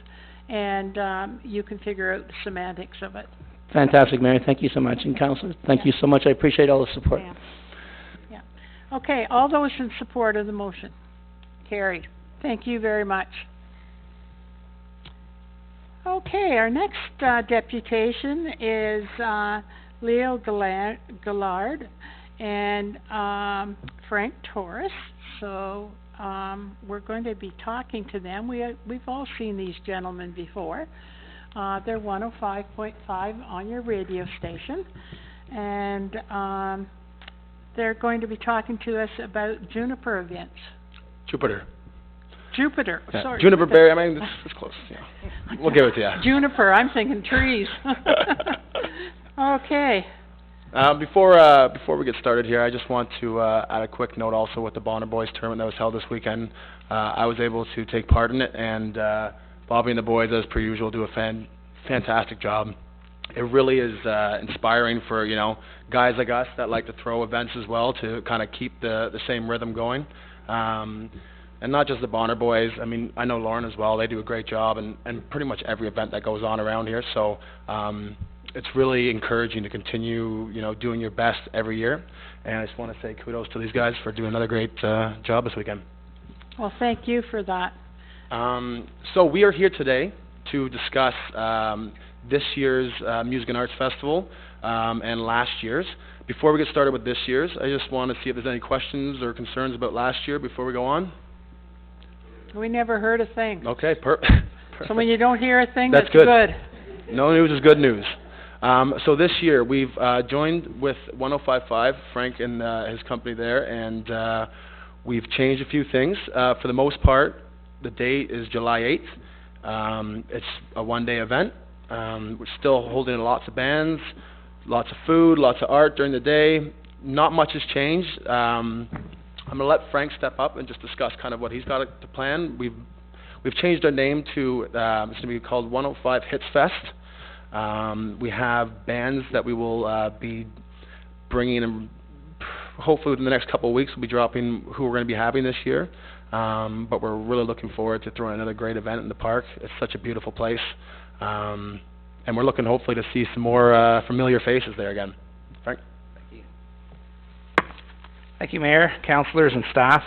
and, you can figure out the semantics of it. Fantastic, Mary. Thank you so much. And Counselor, thank you so much. I appreciate all the support. Yeah. Yeah. Okay, all those in support of the motion? Carried. Thank you very much. Okay, our next, deputation is, Leo Gallard and, Frank Torres. So, we're going to be talking to them. We've all seen these gentlemen before. They're 105.5 on your radio station. And, they're going to be talking to us about Juniper events. Jupiter. Jupiter, Yeah. sorry. Juniper berry, I mean, it's close, yeah. We'll give it to you. Juniper, I'm thinking trees. Okay. Before we get started here, I just want to add a quick note also with the Bonner Boys tournament that was held this weekend. I was able to take part in it, and Bobby and the boys, as per usual, do a fantastic job. It really is inspiring for, you know, guys like us that like to throw events as well to kind of keep the same rhythm going. And not just the Bonner Boys, I mean, I know Lauren as well, they do a great job, and pretty much every event that goes on around here, so it's really encouraging to continue, you know, doing your best every year, and I just want to say kudos to these guys for doing another great job this weekend. Well, thank you for that. So we are here today to discuss this year's Music and Arts Festival and last year's. Before we get started with this year's, I just want to see if there's any questions or concerns about last year before we go on. We never heard a thing. Okay, So when you don't hear a thing, That's that's good. No news is good news. So this year, we've joined with 105.5, Frank and his company there, and we've changed a few things. For the most part, the date is July 8th. It's a one-day event. We're still holding lots of bands, lots of food, lots of art during the day. Not much has changed. I'm going to let Frank step up and just discuss kind of what he's got to plan. We've changed our name to, it's going to be called 105 Hits Fest. We have bands that we will be bringing in hopefully within the next couple of weeks, we'll be dropping who we're gonna be having this year. But we're really looking forward to throwing another great event in the park. It's such a beautiful place. And we're looking hopefully to see some more, familiar faces there again. Frank? Thank you, Mayor, councillors, and staff.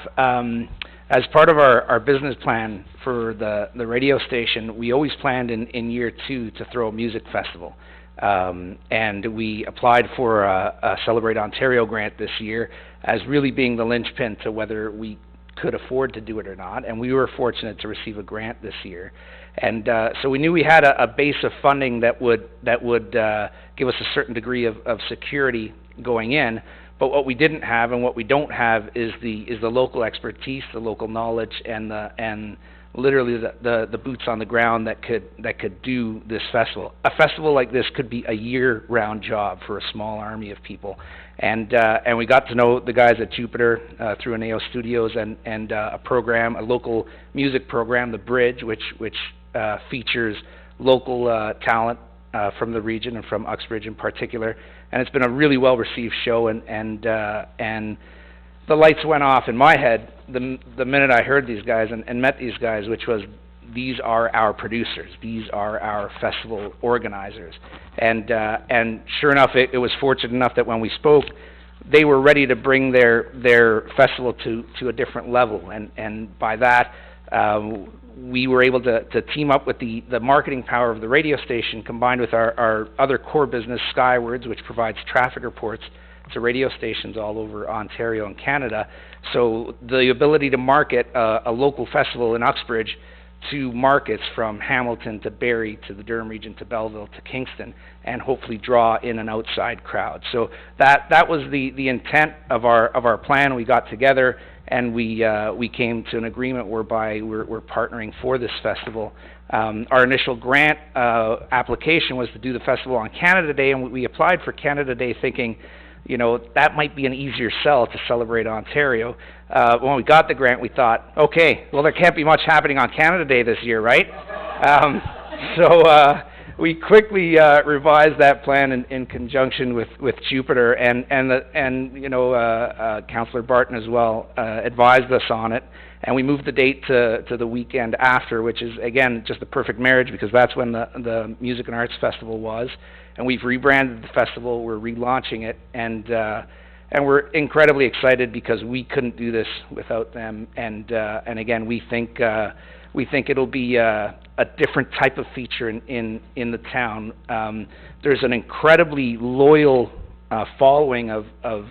As part of our business plan for the radio station, we always planned in year 2 to throw a music festival. And we applied for a Celebrate Ontario grant this year as really being the linchpin to whether we could afford to do it or not. And we were fortunate to receive a grant this year. And so we knew we had a base of funding that would give us a certain degree of security going in. But what we didn't have and what we don't have is the local expertise, the local knowledge, and literally the boots on the ground that could do this festival. A festival like this could be a year-round job for a small army of people. And we got to know the guys at Jupiter through Aneo Studios and a program, a local music program, The Bridge, which features local talent from the region and from Uxbridge in particular. And it's been a really well-received show, and the lights went off in my head the minute I heard these guys and met these guys, which was, these are our producers, these are our festival organizers. And sure enough, it was fortunate enough that when we spoke, they were ready to bring their festival to a different level. And by that, we were able to team up with the marketing power of the radio station combined with our other core business, Skywards, which provides traffic reports to radio stations all over Ontario and Canada. So the ability to market a local festival in Uxbridge to markets from Hamilton to Barrie to the Durham region to Belleville to Kingston, and hopefully draw in an outside crowd. So that was the intent of our plan. We got together and we came to an agreement whereby we're partnering for this festival. Our initial grant application was to do the festival on Canada Day, and we applied for Canada Day thinking, you know, that might be an easier sell to Celebrate Ontario. When we got the grant, we thought, okay, well, there can't be much happening on Canada Day this year, right? So we quickly revised that plan in conjunction with Jupiter, and you know, Councillor Barton as well advised us on it, and we moved the date to the weekend after, which is, again, just the perfect marriage, because that's when the Music and Arts Festival was. And we've rebranded the festival, we're relaunching it, and we're incredibly excited because we couldn't do this without them. And again, we think it'll be a different type of feature in the town. There's an incredibly loyal following of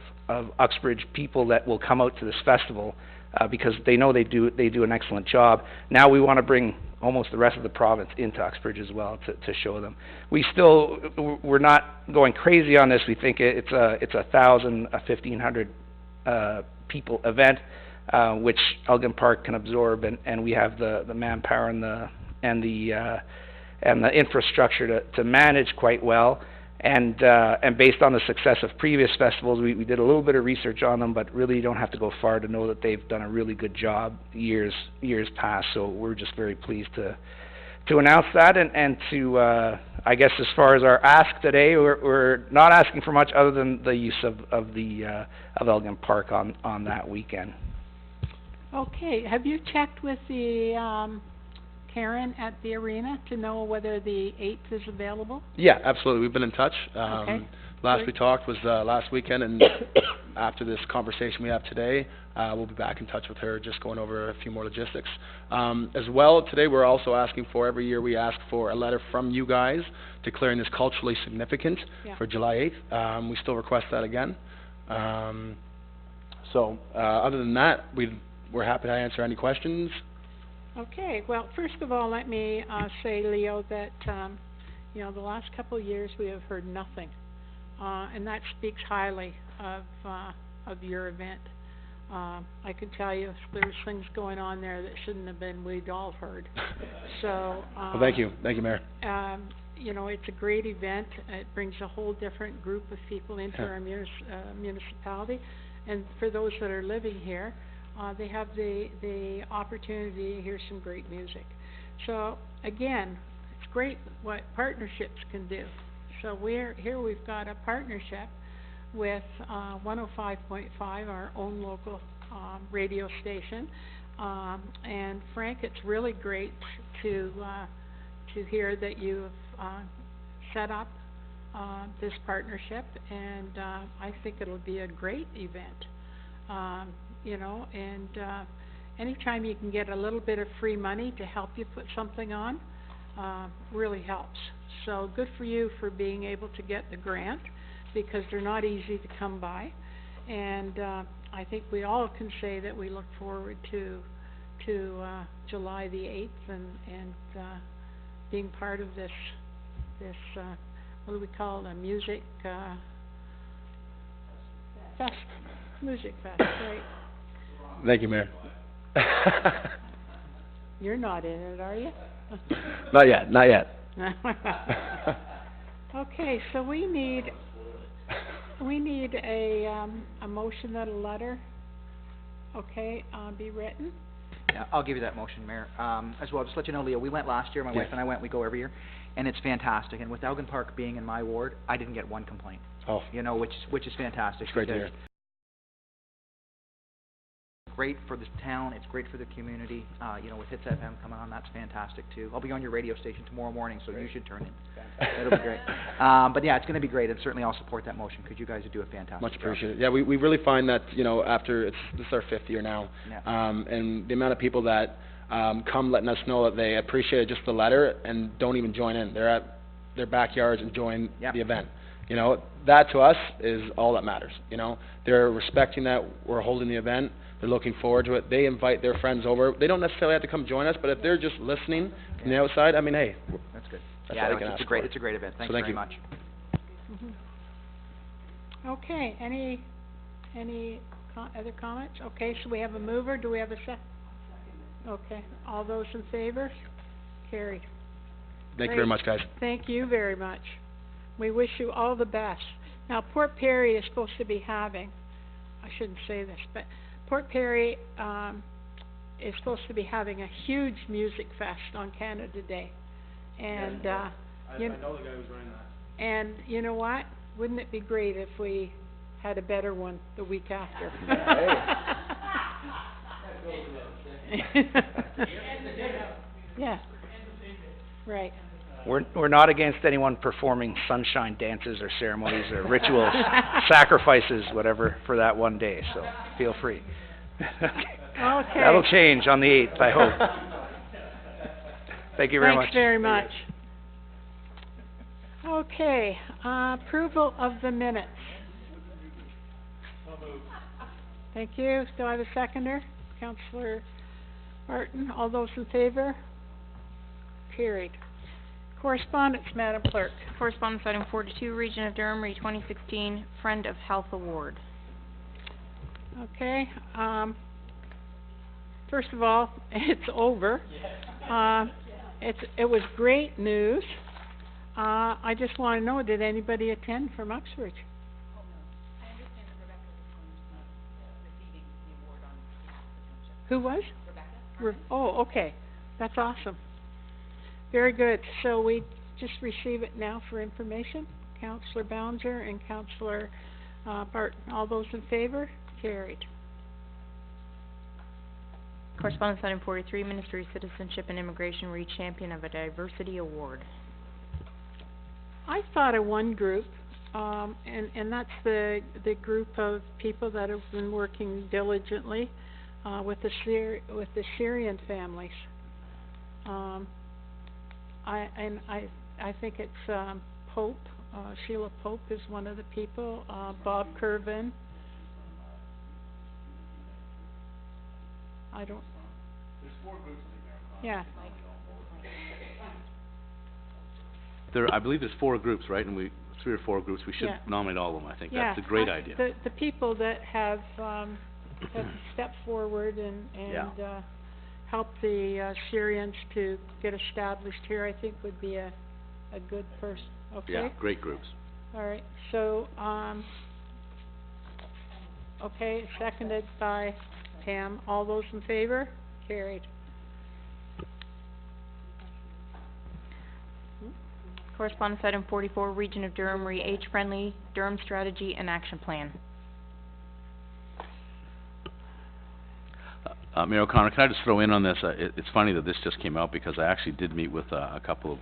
Uxbridge people that will come out to this festival because they know they do an excellent job. Now we want to bring almost the rest of the province into Uxbridge as well to show them. We're not going crazy on this. We think it's a 1,000, 1,500 people event, which Elgin Park can absorb, and we have the manpower and the infrastructure to manage quite well. And based on the success of previous festivals, we did a little bit of research on them, but really you don't have to go far to know that they've done a really good job years past. So we're just very pleased to announce that, and to I guess as far as our ask today, we're not asking for much other than the use of Elgin Park on that weekend. Okay, have you checked with the Karen at the arena to know whether the 8th is available? Yeah, absolutely. We've been in touch. Okay. Last we talked was last weekend, and after this conversation we have today, we'll be back in touch with her, just going over a few more logistics. As well, today we're also asking for, every year we ask for a letter from you guys declaring this culturally significant for July 8th. We still request that again. So other than that, we're happy to answer any questions. Okay, well, first of all, let me say, Leo, that you know, the last couple of years we have heard nothing, and that speaks highly of your event. I can tell you, if there's things going on there that shouldn't have been, we'd all heard. So. Well, thank you, Mayor. You know, it's a great event. It brings a whole different group of people into our municipality, and for those that are living here, they have the opportunity to hear some great music. So again, it's great what partnerships can do. So we've got a partnership with, 105.5, our own local, radio station. And Frank, it's really great to hear that you've, set up, this partnership, and, I think it'll be a great event. You know, and, anytime you can get a little bit of free money to help you put something on, really helps. So good for you for being able to get the grant, because they're not easy to come by. And, I think we all can say that we look forward to July the 8th and being part of this, what do we call it, a music, fest, music fest, right? Thank you, Mayor. You're not in it, are you? Not yet, not yet. Okay, so we need a motion that a letter, okay, be written. Yeah, I'll give you that motion, Mayor. As well, just let you know, Leo, we went last year, my wife and I went, we go every year, and it's fantastic. And with Elgin Park being in my ward, I didn't get one complaint. Oh. You know, which is fantastic. It's great to hear. Great for the town, it's great for the community. You know, with Hits FM coming on, that's fantastic too. I'll be on your radio station tomorrow morning, so you should tune in. That'll be great. But yeah, it's gonna be great, and certainly I'll support that motion, because you guys do a fantastic Much job. appreciated. Yeah, we really find that, you know, after, this is our 5th year now. Yeah. And the amount of people that, come letting us know that they appreciate just the letter and don't even join in. They're at their backyards enjoying Yep. the event. You know, that to us is all that matters, you know. They're respecting that we're holding the event. They're looking forward to it. They invite their friends over. They don't necessarily have to come join us, but if they're just listening from the outside, I mean, hey, That's good. that's Yeah, all no, I can it's a ask great, for. it's a great event. Thanks So thank very you. much. Okay, any other comments? Okay, so we have a mover, do we have a Okay, all those in favor? Carried. Thank you very much, guys. Thank you very much. We wish you all the best. Now, Port Perry is supposed to be having, I shouldn't say this, but Port Perry, is supposed to be having a huge music fest on Canada Day. And, I know the guy who's running that. and you know what? Wouldn't it be great if we had a better one the week after? Yeah. Right. We're not against anyone performing sunshine dances or ceremonies or rituals, sacrifices, whatever, for that one day, so feel free. Okay. That'll change on the 8th, I hope. Thank you very much. Thanks very much. Okay, approval of the minutes. Thank you. Do I have a seconder? Councillor Martin, all those in favor? Carried. Correspondence, Madam Clerk. Correspondence item 42, Region of Durham, Re 2016 Friend of Health Award. Okay, first of all, it's over. It was great news. I just wanna know, did anybody attend from Uxbridge? Who was? Rebecca. Oh, okay, that's awesome. Very good, so we just receive it now for information. Councillor Ballinger and Councillor, Barton, all those in favor? Carried. Correspondence item 43, Ministry of Citizenship and Immigration, Re Champion of a Diversity Award. I thought of one group, and that's the group of people that have been working diligently, with the Syrian families. I think it's, Pope, Sheila Pope is one of the people, Bob Curvin. I don't. There's 4 groups in there. Yeah. I believe there's 4 groups, right? And 3 or 4 groups. We should Yeah. nominate all of them, I think. Yeah, That's a great idea. The people that have stepped forward and helped the Syrians to get established here, I think would be a good person, okay? Yeah, great groups. All right, so, okay, seconded by Pam. All those in favor? Carried. Correspondence item 44, Region of Durham Age-Friendly Durham Strategy and Action Plan. Mayor O'Connor, can I just throw in on this? It's funny that this just came out because I actually did meet with a couple of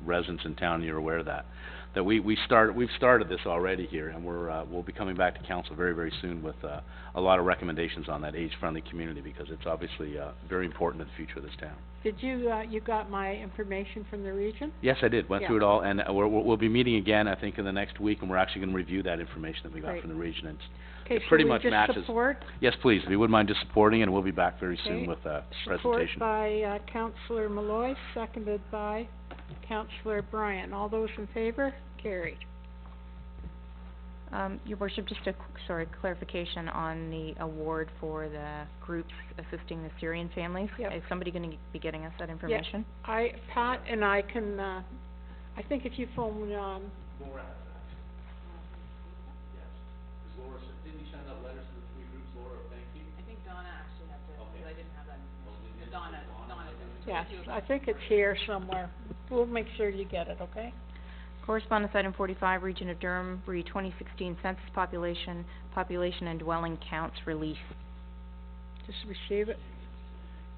residents in town, and you're aware of that. That we've started this already here, and we'll be coming back to council very, very soon with a lot of recommendations on that age-friendly community, because it's obviously very important to the future of this town. Did you, you got my information from the region? Yes, I did. Went Yeah. through it all, and we'll be meeting again, I think, in the next week, and we're actually going to review that information that we got Great. from the region. And Okay, it pretty should we much just matches. support? Yes, please. If you wouldn't mind just supporting, and we'll be back very soon Okay. with a Support presentation. by, Councillor Malloy, seconded by Councillor Bryan. All those in favor? Carried. Your Worship, just a clarification on the award for the groups assisting the Syrian families. Yep. Is somebody going to be getting us that information? Pat and I can, I think if you phone, Laura has that. Yes. Because Laura, didn't you send out letters to the three groups, Laura, thank you? I think Donna actually had to, because I didn't have that information. Donna did. yes, I think it's here somewhere. We'll make sure you get it, okay? Correspondence item 45, Region of Durham, 2016 Census Population and Dwelling Counts Release. Just receive it.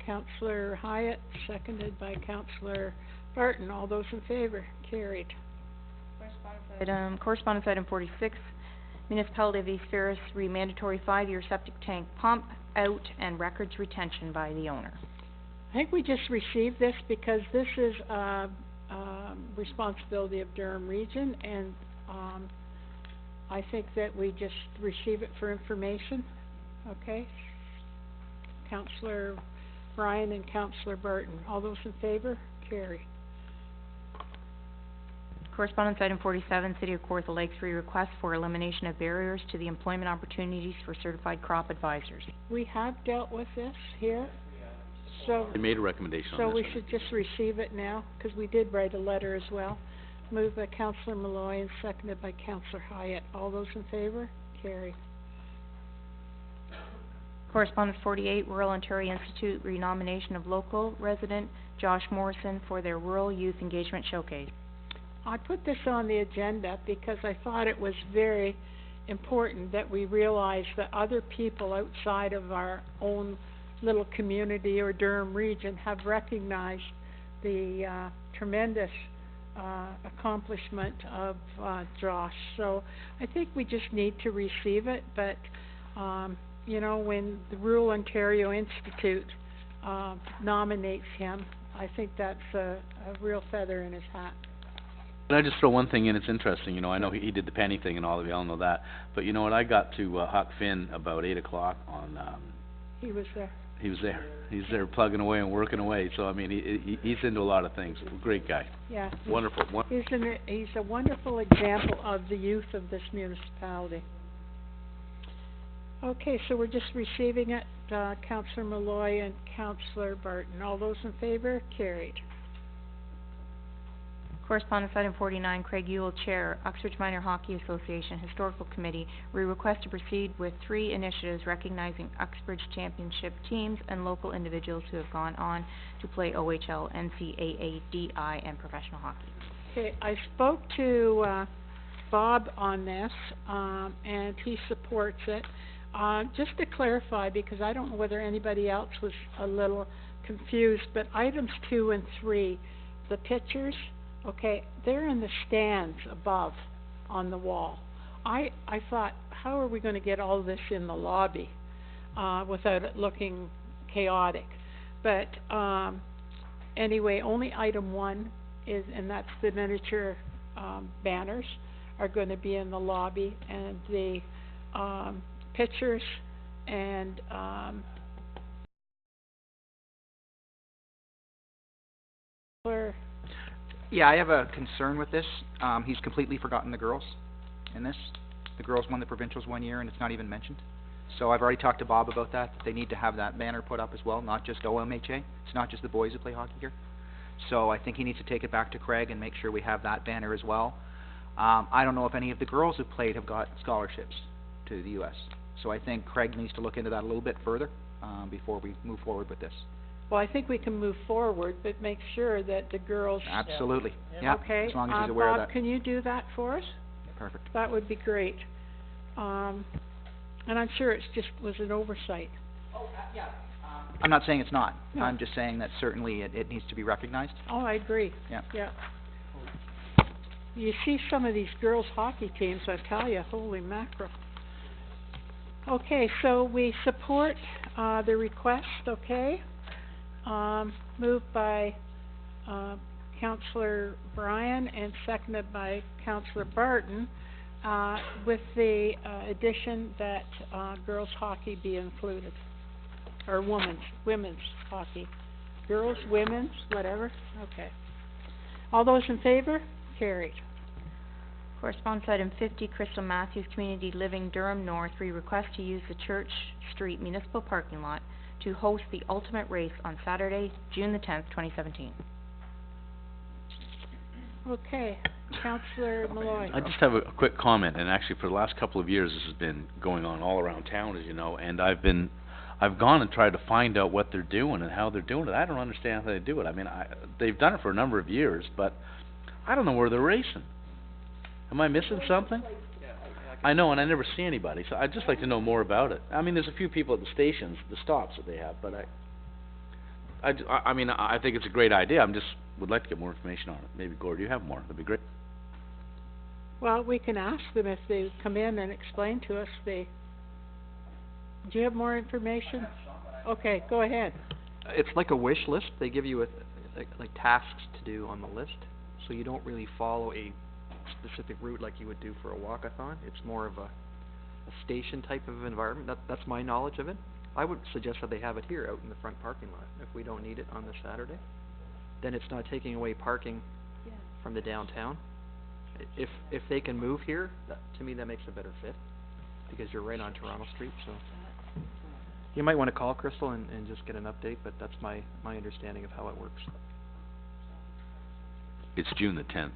Councillor Hyatt, seconded by Councillor Barton. All those in favor? Carried. Correspondence item 46, Municipality of East Ferris, mandatory 5-year septic tank pump out and records retention by the owner. I think we just received this because this is, responsibility of Durham Region, and, I think that we just receive it for information, okay? Councillor Bryan and Councillor Barton, all those in favor? Carry. Correspondence item 47, City of Kawartha Lakes, request for elimination of barriers to the employment opportunities for certified crop advisors. We have dealt with this here, so, They made a recommendation so on we this. should just receive it now, because we did write a letter as well. Moved by Councillor Malloy and seconded by Councillor Hyatt. All those in favor? Carry. Correspondence 48, Rural Ontario Institute, renomination of local resident Josh Morrison for their Rural Youth Engagement Showcase. I put this on the agenda because I thought it was very important that we realize that other people outside of our own little community or Durham region have recognized the tremendous accomplishment of Josh. So I think we just need to receive it, but you know, when the Rural Ontario Institute nominates him, I think that's a real feather in his hat. Can I just throw one thing in? It's interesting, you know, I know he did the penny thing and all of you all know that, but you know what, I got to Huck Finn about 8 o'clock on, He was there. he was there. He's there plugging away and working away, so I mean, he's into a lot of things. Great guy. Yeah. Wonderful. He's a wonderful example of the youth of this municipality. Okay, so we're just receiving it, Councillor Malloy and Councillor Barton. All those in favor? Carried. Correspondence item 49, Craig Ewell, Chair, Uxbridge Minor Hockey Association Historical Committee. We request to proceed with 3 initiatives recognizing Uxbridge Championship teams and local individuals who have gone on to play OHL, NCAA, DI, and professional hockey. Okay, I spoke to Bob on this, and he supports it. Just to clarify, because I don't know whether anybody else was a little confused, but items 2 and 3, the pictures, okay, they're in the stands above on the wall. I thought, how are we going to get all this in the lobby without it looking chaotic? But anyway, only item 1 is, and that's the miniature banners are going to be in the lobby, and the pictures and Yeah, I have a concern with this. He's completely forgotten the girls in this. The girls won the provincials one year and it's not even mentioned. So I've already talked to Bob about that. They need to have that banner put up as well, not just OMHA. It's not just the boys who play hockey here. So I think he needs to take it back to Craig and make sure we have that banner as well. I don't know if any of the girls who played have got scholarships to the U.S. So I think Craig needs to look into that a little bit further before we move forward with this. Well, I think we can move forward, but make sure that the girls... Absolutely, yeah, Okay, as long as he's aware of Bob, that. can you do that for us? Perfect. That would be great. And I'm sure was an oversight. I'm not saying it's not. No. I'm just saying that certainly it needs to be recognized. Oh, I agree. Yeah. Yeah. You see some of these girls' hockey teams, I tell you, holy mackerel. Okay, so we support, the request, okay? Moved by, Councillor Bryan and seconded by Councillor Barton, with the, addition that, girls' hockey be included. Or women's hockey. Girls, women's, whatever, okay. All those in favor? Carried. Correspondence item 50, Crystal Matthews, Community Living, Durham North, we request to use the Church Street Municipal Parking Lot to host the Ultimate Race on Saturday, June the 10th, 2017. Okay, Councillor Malloy. I just have a quick comment, and actually for the last couple of years this has been going on all around town, as you know, and I've gone and tried to find out what they're doing and how they're doing it. I don't understand how they do it. I mean, they've done it for a number of years, but I don't know where they're racing. Am I missing something? I know, and I never see anybody, so I'd just like to know more about it. I mean, there's a few people at the stations, the stops that they have, but I mean, I think it's a great idea. Would like to get more information on it. Maybe, Gord, you have more. That'd be great. Well, we can ask them if they come in and explain to us do you have more information? Okay, go ahead. It's like a wish list. They give you like tasks to do on the list, so you don't really follow a specific route like you would do for a walkathon. It's more of a station type of environment. That's my knowledge of it. I would suggest that they have it here out in the front parking lot if we don't need it on the Saturday. Then it's not taking away parking from the downtown. If they can move here, to me that makes a better fit, because you're right on Toronto Street, so. You might want to call Crystal and just get an update, but that's my understanding of how it works. It's June the 10th.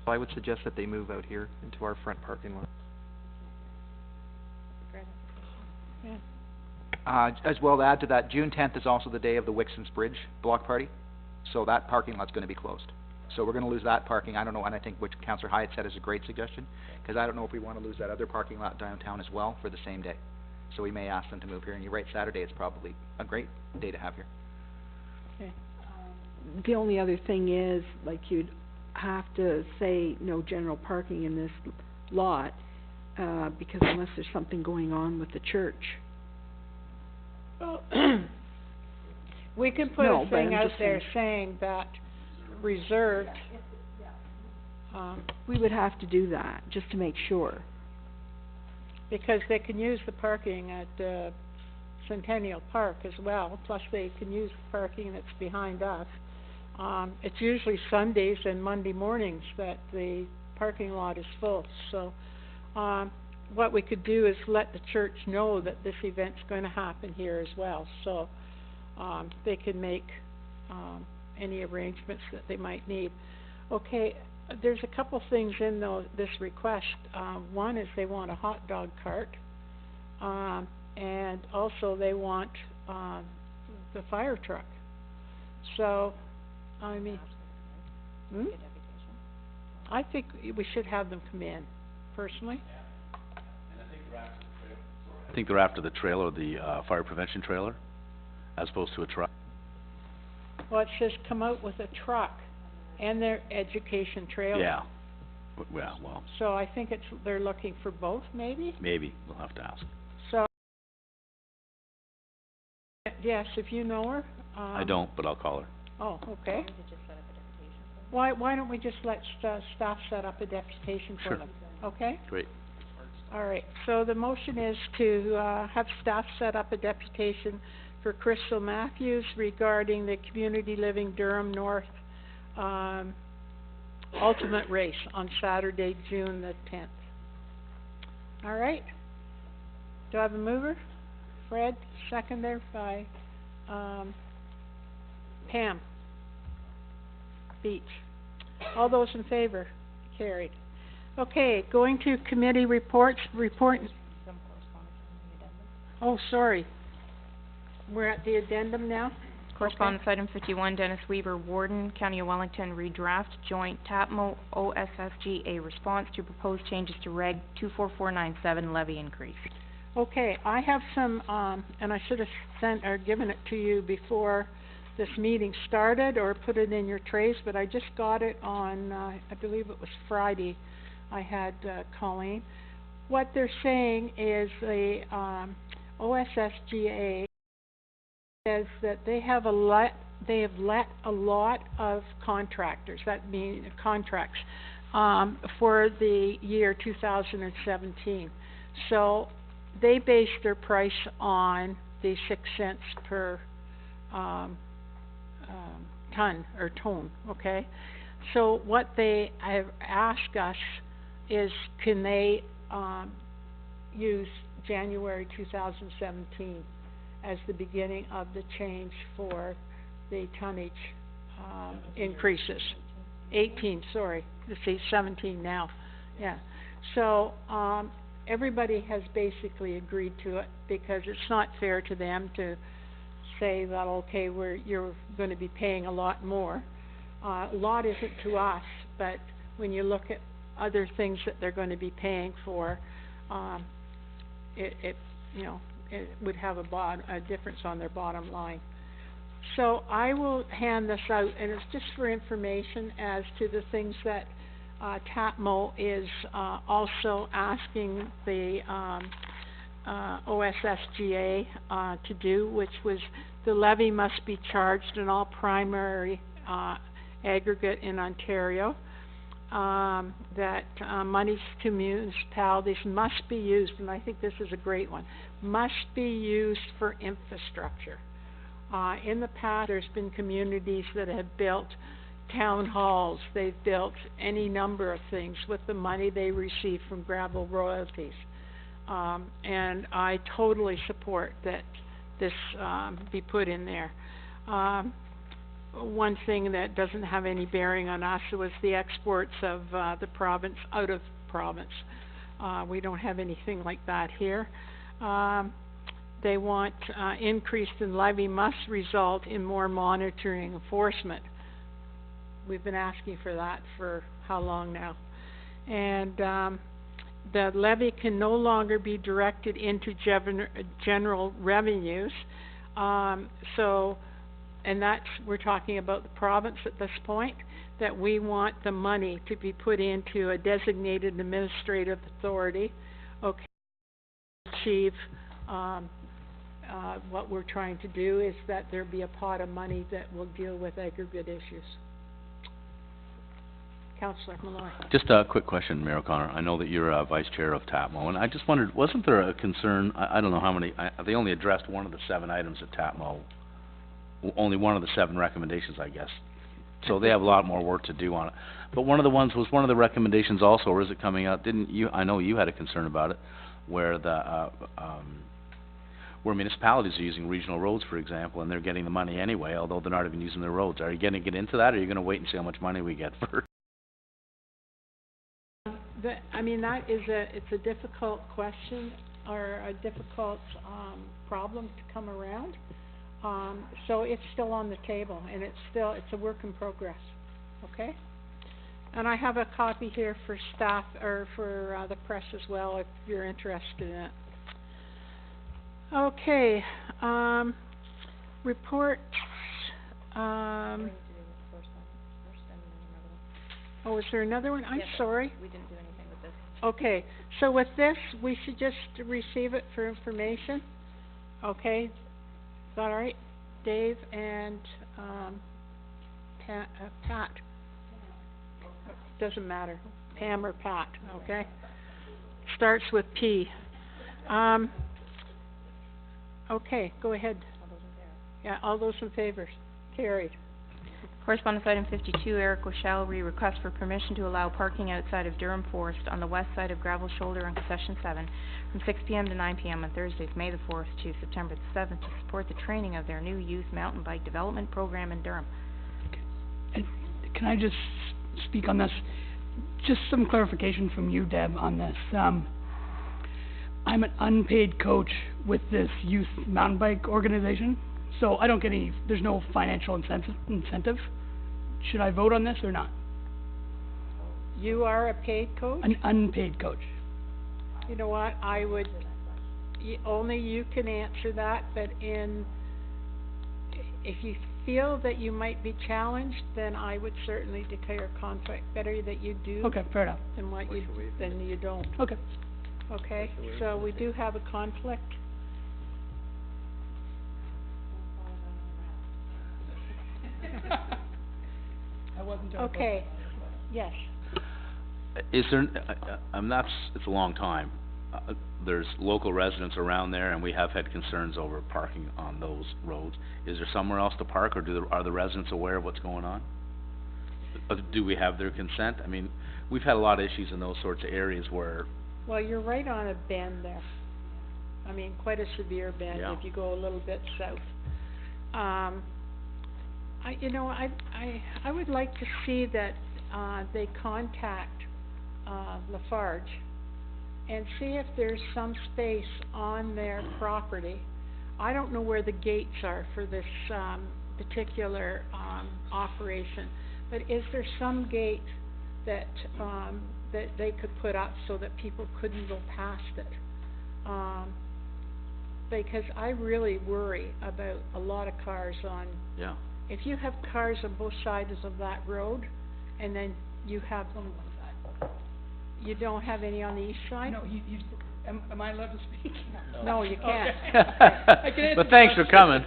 I would suggest that they move out here into our front parking lot. Yeah. As well, to add to that, June 10th is also the day of the Wixons Bridge block party, so that parking lot's gonna be closed. So we're gonna lose that parking. I don't know, and I think what Councillor Hyatt said is a great suggestion, because I don't know if we wanna lose that other parking lot downtown as well for the same day. So we may ask them to move here, and you're right, Saturday is probably a great day to have here. Okay. The only other thing is, like, you'd have to say no general parking in this lot, because unless there's something going on with the church. Well, we can put No, a but thing I'm out just there saying- saying that reserved, We would have to do that, just to make sure. because they can use the parking at, Centennial Park as well, plus they can use the parking that's behind us. It's usually Sundays and Monday mornings that the parking lot is full, so, what we could do is let the church know that this event's gonna happen here as well, so, they can make, any arrangements that they might need. Okay, there's a couple things in this request. One is they want a hot dog cart, and also they want, the fire truck. So, I mean, I think we should have them come in, personally. I think they're after the trailer, the fire prevention trailer, as opposed to a truck. Well, it says come out with a truck and their education trailer. Yeah. Yeah, well, So I think they're looking for both, maybe? maybe, we'll have to ask. So, yes, if you know her, I don't, but I'll call her. Oh, okay. Why don't we just let staff set up a deputation for Sure. them, okay? Great. All right, so the motion is to, have staff set up a deputation for Crystal Matthews regarding the Community Living Durham North, Ultimate Race on Saturday, June the 10th. All right. Do I have a mover? Fred, seconder by, Pam. Beach. All those in favor? Carried. Okay, going to committee reports, oh, sorry. we're at the addendum now? Correspondence item 51, Dennis Weaver, Warden, County of Wellington, redraft joint TAPMO OSSGA response to proposed changes to Reg 24497 levy increase. Okay, I have some, and I should have sent or given it to you before this meeting started or put it in your trays, but I just got it on, I believe it was Friday. I had Colleen. What they're saying is the OSSGA says that they have let a lot of contractors, that means contracts, for the year 2017. So they base their price on the 6 cents per ton or tone, okay? So what they have asked us is, can they use January 2017 as the beginning of the change for the tonnage increases? 18, sorry. You see, 17 now. Yeah. So everybody has basically agreed to it because it's not fair to them to say that, okay, you're going to be paying a lot more. A lot isn't to us, but when you look at other things that they're going to be paying for, it would have a difference on their bottom line. So I will hand this out, and it's just for information as to the things that TAPMO is also asking the OSSGA to do, which was the levy must be charged in all primary aggregate in Ontario, that monies to municipalities must be used, and I think this is a great one, must be used for infrastructure. In the past, there's been communities that have built town halls, they've built any number of things with the money they receive from gravel royalties. And I totally support that this be put in there. One thing that doesn't have any bearing on us was the exports of the province out of province. We don't have anything like that here. They want increase in levy must result in more monitoring enforcement. We've been asking for that for how long now? And the levy can no longer be directed into general revenues. And that's, we're talking about the province at this point, that we want the money to be put into a designated administrative authority, okay, to achieve what we're trying to do is that there be a pot of money that will deal with aggregate issues. Councillor Malloy. Just a quick question, Mayor O'Connor. I know that you're Vice Chair of TAPMO, and I just wondered, wasn't there a concern, I don't know how many, they only addressed one of the 7 items at TAPMO, only one of the 7 recommendations, I guess. So they have a lot more work to do on it. But one of the ones, was one of the recommendations also, or is it coming out, didn't you, I know you had a concern about it, where the, where municipalities are using regional roads, for example, and they're getting the money anyway, although they're not even using their roads. Are you going to get into that, or are you going to wait and see how much money we get first? I mean, that is it's a difficult question, or a difficult problem to come around. So it's still on the table, and it's a work in progress, okay? And I have a copy here for staff, or for the press as well, if you're interested in it. Okay, reports, oh, is there another one? I'm sorry. We didn't do anything with this. Okay, so with this, we should just receive it for information, okay? Is that all right? Dave and, Pat. Doesn't matter, Pam or Pat, okay? Starts with P. Okay, go ahead. Yeah, all those in favor? Carried. Correspondence item 52, Eric Rochelle, request for permission to allow parking outside of Durham Forest on the west side of Gravel Shoulder on Concession 7 from 6 p.m. to 9 p.m. on Thursdays, May the 4th to September the 7th to support the training of their new youth mountain bike development program in Durham. And can I just speak on this? Just some clarification from you, Deb, on this. I'm an unpaid coach with this youth mountain bike organization, so I don't get any, there's no financial incentive. Should I vote on this or not? You are a paid coach? An unpaid coach. You know what, I would, only you can answer that, but if you feel that you might be challenged, then I would certainly declare conflict. Better that you do Okay, fair enough. than than you don't. Okay. Okay, so we do have a conflict. I wasn't Okay, yes. Is there, it's a long time. There's local residents around there, and we have had concerns over parking on those roads. Is there somewhere else to park, or are the residents aware of what's going on? Do we have their consent? I mean, we've had a lot of issues in those sorts of areas where... Well, you're right on a bend there. I mean, quite a severe bend Yeah. if you go a little bit south. I would like to see that, they contact, Lafarge and see if there's some space on their property. I don't know where the gates are for this, particular, operation, but is there some gate that they could put up so that people couldn't go past it? Because I really worry about a lot of cars on... Yeah. If you have cars on both sides of that road, and then you have... You don't have any on the east side? No, am I allowed to speak? No, you can't. I can answer But thanks for coming.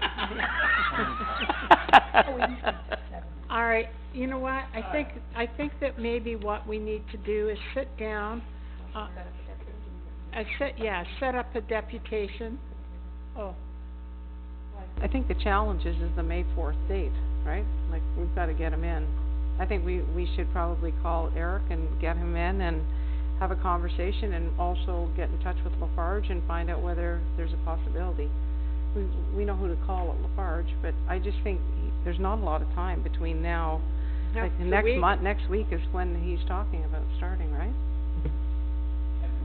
All right, you know what, I think that maybe what we need to do is sit down, set up a deputation. Oh, I think the challenge is the May 4th date, right? Like, we've gotta get him in. I think we should probably call Eric and get him in and have a conversation, and also get in touch with Lafarge and find out whether there's a possibility. We know who to call at Lafarge, but I just think there's not a lot of time between now, like, next week is when he's talking about starting, right?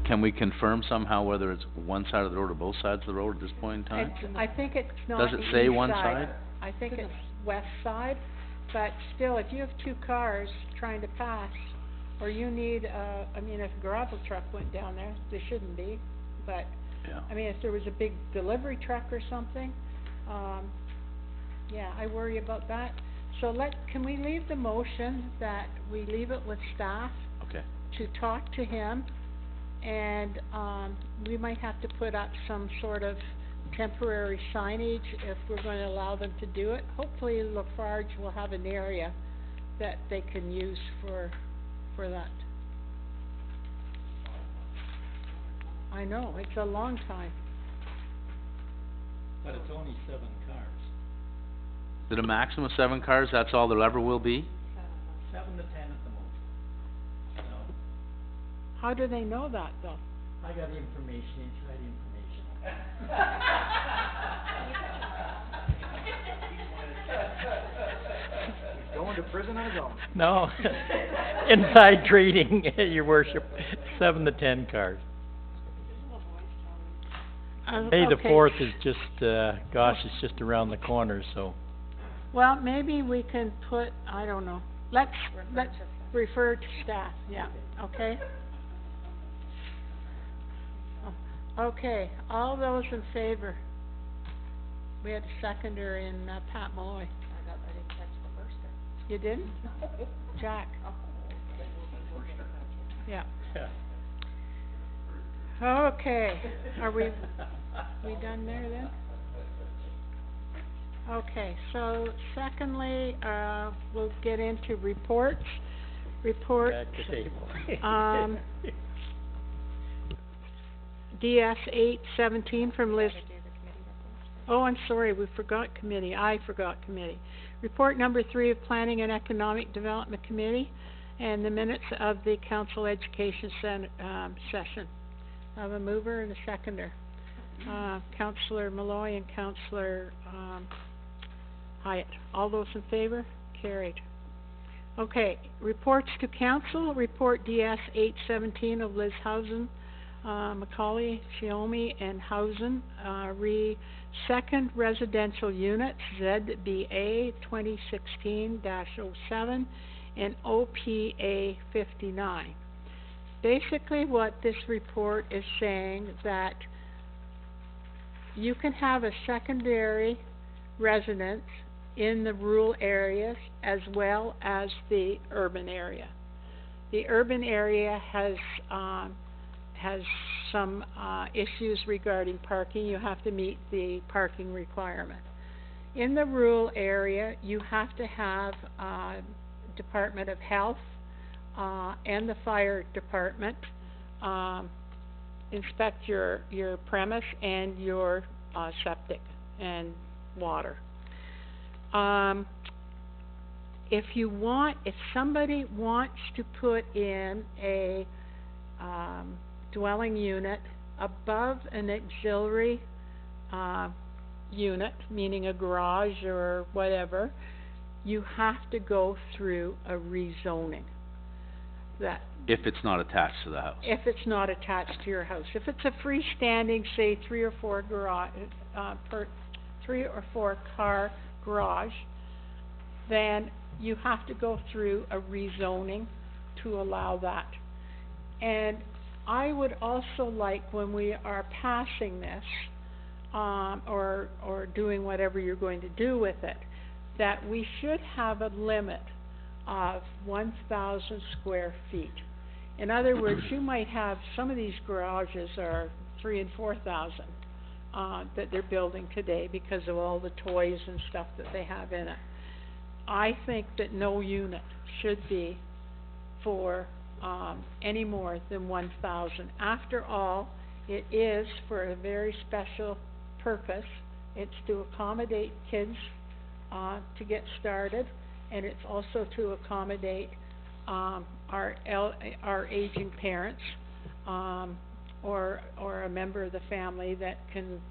Can we confirm somehow whether it's one side of the road or both sides of the road at this point in time? I think it's not Does it say east one side. side? I think it's west side, but still, if you have two cars trying to pass, or you need, if a gravel truck went down there, they shouldn't be, but, Yeah. if there was a big delivery truck or something, I worry about that. So can we leave the motion that we leave it with staff Okay. to talk to him, and, we might have to put up some sort of temporary signage if we're going to allow them to do it. Hopefully Lafarge will have an area that they can use for that. I know, it's a long time. But it's only 7 cars. Is it a maximum of 7 cars, that's all there ever will be? 7 to 10 at the most. So, How do they know that, though? I got information, inside information. He's going to prison on his own. No, inside trading, your worship, 7 to 10 cars. May the Okay. 4th is just, it's just around the corner, so. Well, maybe we can put, I don't know, let's refer to staff, yeah, okay? Okay, all those in favor? We had a seconder in, Pat Malloy. I didn't catch the first one. You didn't? Jack? Yeah. Okay, are we done there then? Okay, so secondly, we'll get into reports. Back to table. DS 817 from Liz. Oh, I'm sorry, we forgot committee. I forgot committee. Report number 3 of Planning and Economic Development Committee and the minutes of the Council Education session. I have a mover and a seconder. Councillor Malloy and Councillor Hyatt. All those in favor? Carried. Okay, reports to council. Report DS 817 of Liz Housen Macaulay, Chiomie, and Housen, second residential units, ZBA 2016-07 and OPA 59. Basically, what this report is saying that you can have a secondary residence in the rural areas as well as the urban area. The urban area has some issues regarding parking. You have to meet the parking requirement. In the rural area, you have to have Department of Health and the fire department inspect your premise and your septic and water. If somebody wants to put in a dwelling unit above an auxiliary unit, meaning a garage or whatever, you have to go through a rezoning. That If it's not attached to the house. if it's not attached to your house. If it's a freestanding, say, 3 or 4 car garage, then you have to go through a rezoning to allow that. And I would also like, when we are passing this, or doing whatever you're going to do with it, that we should have a limit of 1,000 square feet. In other words, you might have, some of these garages are 3,000 and 4,000 that they're building today because of all the toys and stuff that they have in it. I think that no unit should be for any more than 1,000. After all, it is for a very special purpose. It's to accommodate kids to get started, and it's also to accommodate our aging parents or a member of the family that can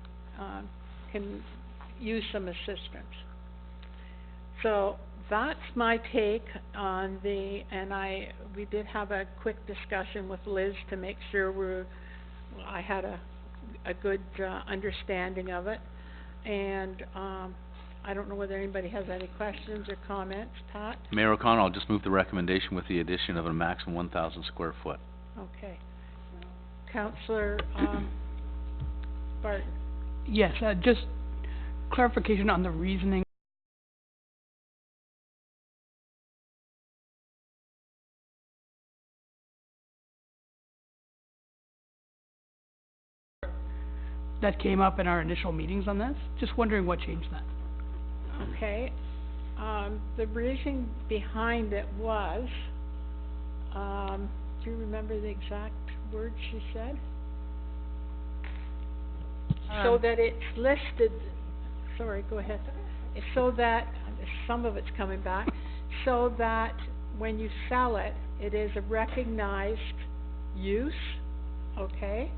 use some assistance. So that's my take on we did have a quick discussion with Liz to make sure I had a good understanding of it, and I don't know whether anybody has any questions or comments. Pat? Mayor O'Connell, I'll just move the recommendation with the addition of a maximum 1,000 square foot. Okay. Councillor Barton? Yes, just clarification on the reasoning. That came up in our initial meetings on this. Just wondering what changed that. Okay. The reason behind it was, do you remember the exact words she said? So that it's listed, sorry, go ahead. So that, some of it's coming back, so that when you sell it, it is a recognized use, okay?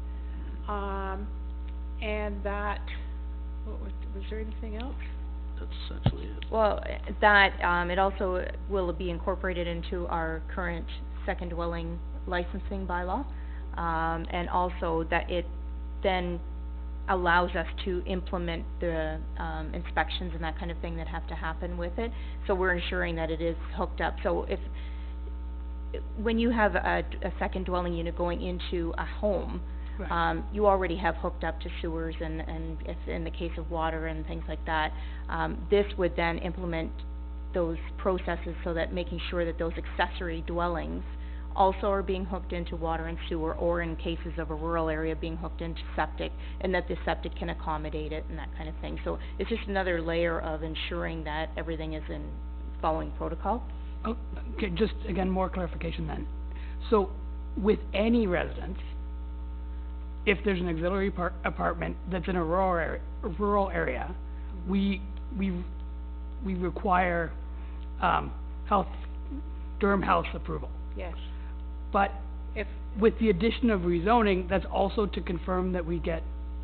And that, was there anything else? That's essentially it. Well, that, it also will be incorporated into our current second dwelling licensing bylaw, and also that it then allows us to implement the inspections and that kind of thing that have to happen with it. So we're ensuring that it is hooked up. So when you have a second dwelling unit going into a home, Right. You already have hooked up to sewers and if in the case of water and things like that. This would then implement those processes so that making sure that those accessory dwellings also are being hooked into water and sewer, or in cases of a rural area being hooked into septic, and that the septic can accommodate it and that kind of thing. So it's just another layer of ensuring that everything is in following protocol. Oh, okay, just again, more clarification then. So with any residence, if there's an auxiliary apartment that's in a rural area, we require Durham Health approval. Yes. But if with the addition of rezoning, that's also to confirm that we get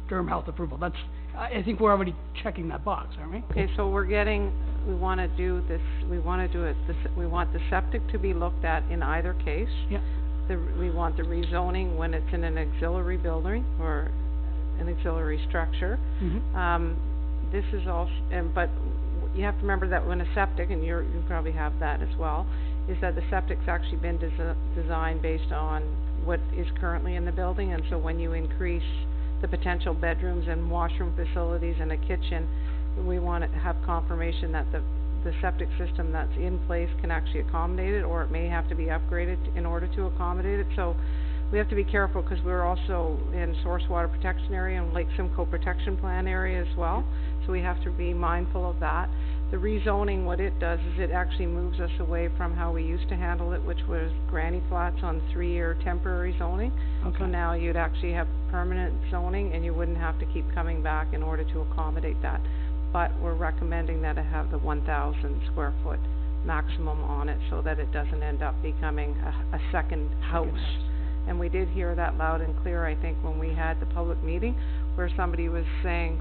Durham Health approval. That's, I think we're already checking that box, aren't we? Okay, so we want to do this, we want the septic to be looked at in either case. Yeah. we want the rezoning when it's in an auxiliary building or an auxiliary structure. This is all, but you have to remember that when a septic, and you probably have that as well, is that the septic's actually been designed based on what is currently in the building, and so when you increase the potential bedrooms and washroom facilities and a kitchen, we want to have confirmation that the septic system that's in place can actually accommodate it, or it may have to be upgraded in order to accommodate it. So we have to be careful because we're also in source water protection area and Lake Simcoe protection plan area as well. So we have to be mindful of that. The rezoning, what it does is it actually moves us away from how we used to handle it, which was granny flats on 3-year temporary zoning. Okay. So now you'd actually have permanent zoning and you wouldn't have to keep coming back in order to accommodate that. But we're recommending that it have the 1,000 square foot maximum on it so that it doesn't end up becoming a second house. And we did hear that loud and clear, I think, when we had the public meeting, where somebody was saying,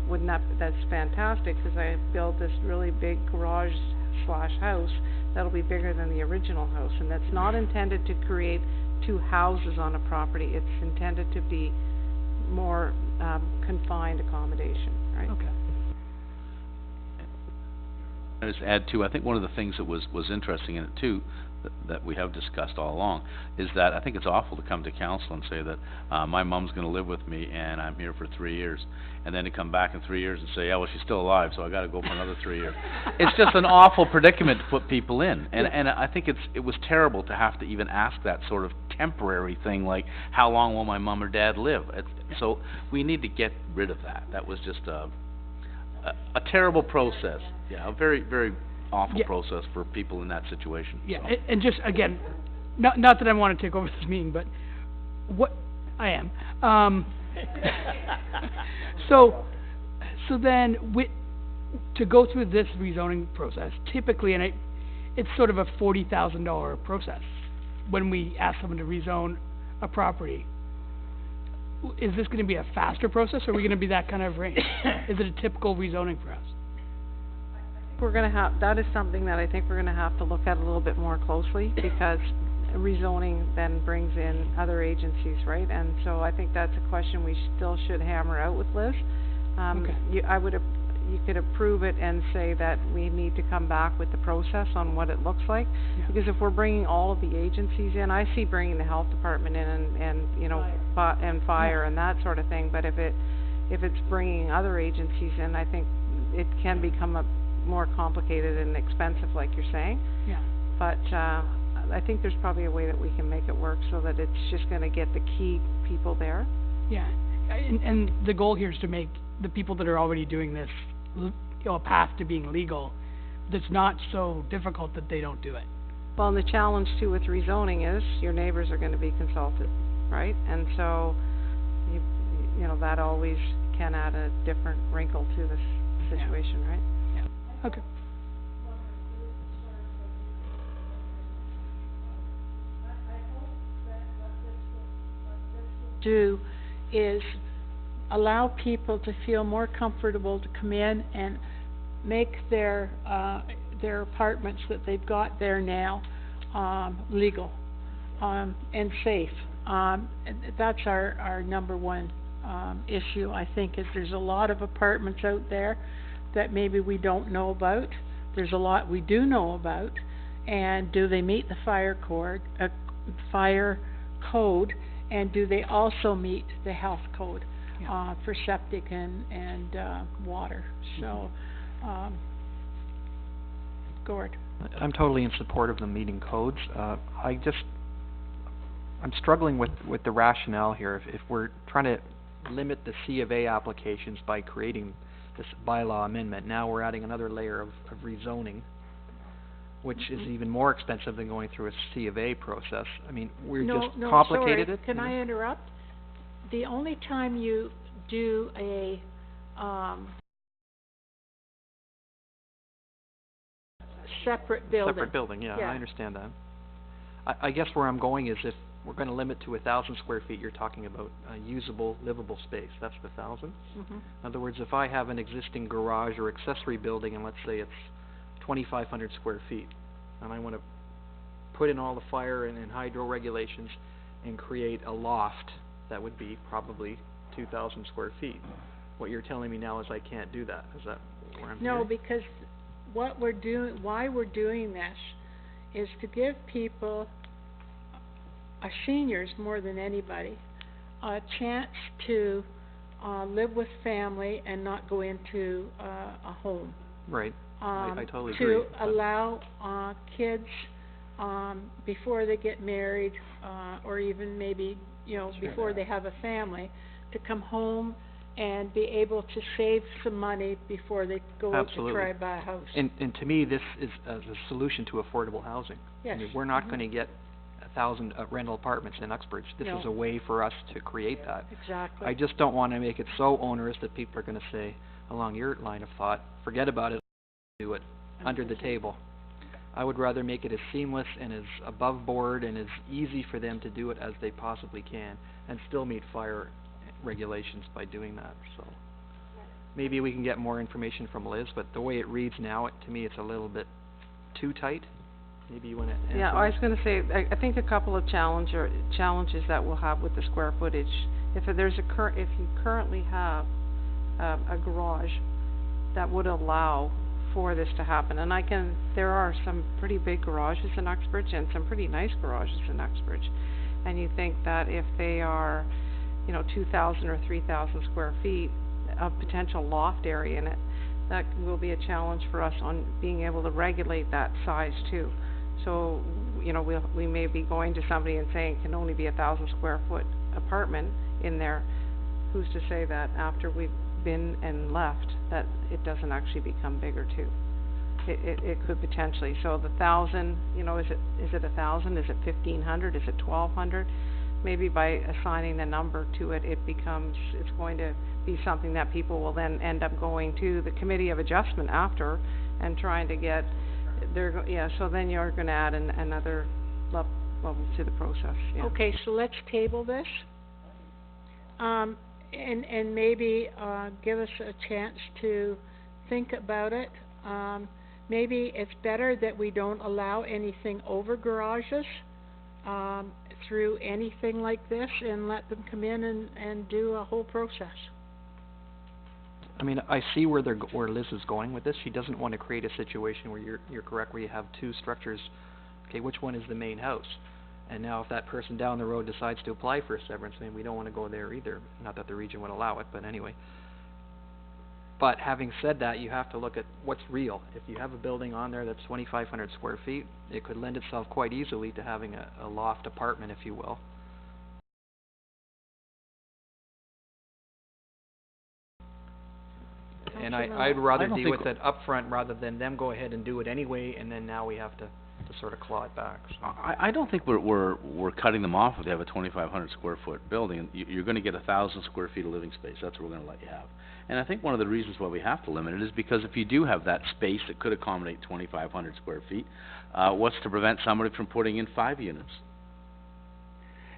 that's fantastic, because I built this really big garage / house that'll be bigger than the original house. And that's not intended to create 2 houses on a property. It's intended to be more confined accommodation, right? Okay. I just add too, I think one of the things that was interesting in it too, that we have discussed all along, is that I think it's awful to come to council and say that my mom's going to live with me and I'm here for 3 years, and then to come back in 3 years and say, yeah, well, she's still alive, so I got to go for another 3 years. It's just an awful predicament to put people in, and I think it was terrible to have to even ask that sort of temporary thing, like how long will my mom or dad live? So we need to get rid of that. That was just a terrible process. Yeah, a very, very awful process for people in that situation. Yeah, so. and just, again, not that I want to take over this meeting, but what, I am. So then, to go through this rezoning process, typically, and it's sort of a $40,000 process when we ask someone to rezone a property. Is this going to be a faster process, or are we going to be that kind of range? Is it a typical rezoning for us? That is something that I think we're gonna have to look at a little bit more closely, because rezoning then brings in other agencies, right? And so I think that's a question we still should hammer out with Liz. Okay. You could approve it and say that we need to come back with the process on what it looks like. Yeah. Because if we're bringing all of the agencies in, I see bringing the health department in and you know, and fire and that sort of thing, but if it's bringing other agencies in, I think it can become more complicated and expensive, like you're saying. Yeah. But I think there's probably a way that we can make it work so that it's just going to get the key people there. Yeah, and the goal here is to make the people that are already doing this, a path to being legal that's not so difficult that they don't do it. Well, and the challenge too with rezoning is your neighbors are going to be consulted, right? And so, you know, that always can add a different wrinkle to this situation, right? Okay. Do is allow people to feel more comfortable to come in and make their apartments that they've got there now, legal, and safe. And that's our number one, issue, I think, is there's a lot of apartments out there that maybe we don't know about. There's a lot we do know about, and do they meet the fire code, and do they also meet the health code for septic and water? So, Gord. I'm totally in support of the meeting codes. I'm struggling with the rationale here. If we're trying to limit the C of A applications by creating this bylaw amendment, now we're adding another layer of rezoning, which is even more expensive than going through a C of A process. I mean, we're just complicated it. Can I interrupt? The only time you do a separate building. Yeah, I understand that. I guess where I'm going is if we're going to limit to 1,000 square feet, you're talking about usable, livable space. That's the 1,000. In other words, if I have an existing garage or accessory building, and let's say it's 2,500 square feet, and I want to put in all the fire and hydro regulations, and create a loft that would be probably 2,000 square feet. What you're telling me now is I can't do that. Is that where I'm No, hearing? because what we're doing, why we're doing this is to give people, seniors more than anybody, a chance to live with family and not go into a home. Right. I totally agree. To allow kids before they get married, or even maybe, you know, before they have a family, to come home and be able to save some money before they go out to Absolutely. try to buy a house. And to me, this is a solution to affordable housing. Yes. I mean, we're not gonna get 1,000 rental apartments in Uxbridge. This No. is a way for us to create that. Exactly. I just don't wanna make it so onerous that people are gonna say, along your line of thought, forget about it, do it, under the table. I would rather make it as seamless and as above board and as easy for them to do it as they possibly can, and still meet fire regulations by doing that, so. Maybe we can get more information from Liz, but the way it reads now, to me, it's a little bit too tight. Maybe you wanna answer Yeah, I that? was gonna say, I think a couple of challenges that we'll have with the square footage. If you currently have, a garage that would allow for this to happen, and there are some pretty big garages in Uxbridge and some pretty nice garages in Uxbridge. And you think that if they are, 2,000 or 3,000 square feet of potential loft area in it, that will be a challenge for us on being able to regulate that size too. So, we may be going to somebody and saying it can only be 1,000 square foot apartment in there. Who's to say that after we've been and left, that it doesn't actually become bigger too? It could potentially. So the 1,000, is it 1,000? Is it 1,500? Is it 1,200? Maybe by assigning a number to it, it's going to be something that people will then end up going to the Committee of Adjustment after and trying to get, so then you're gonna add another level to the process, yeah. Okay, so let's table this. And maybe, give us a chance to think about it. Maybe it's better that we don't allow anything over garages, through anything like this, and let them come in and do a whole process. I mean, I see where Liz is going with this. She doesn't want to create a situation where you're correct, where you have two structures. Okay, which one is the main house? And now if that person down the road decides to apply for a severance, we don't want to go there either. Not that the region would allow it, but anyway. But having said that, you have to look at what's real. If you have a building on there that's 2,500 square feet, it could lend itself quite easily to having a loft apartment, if you will. And I'd rather deal with it upfront rather than them go ahead and do it anyway, and then now we have to sort of claw it back, so. I don't think we're cutting them off if they have a 2,500 square foot building. You're gonna get 1,000 square feet of living space, that's what we're gonna let you have. And I think one of the reasons why we have to limit it is because if you do have that space that could accommodate 2,500 square feet, what's to prevent somebody from putting in 5 units?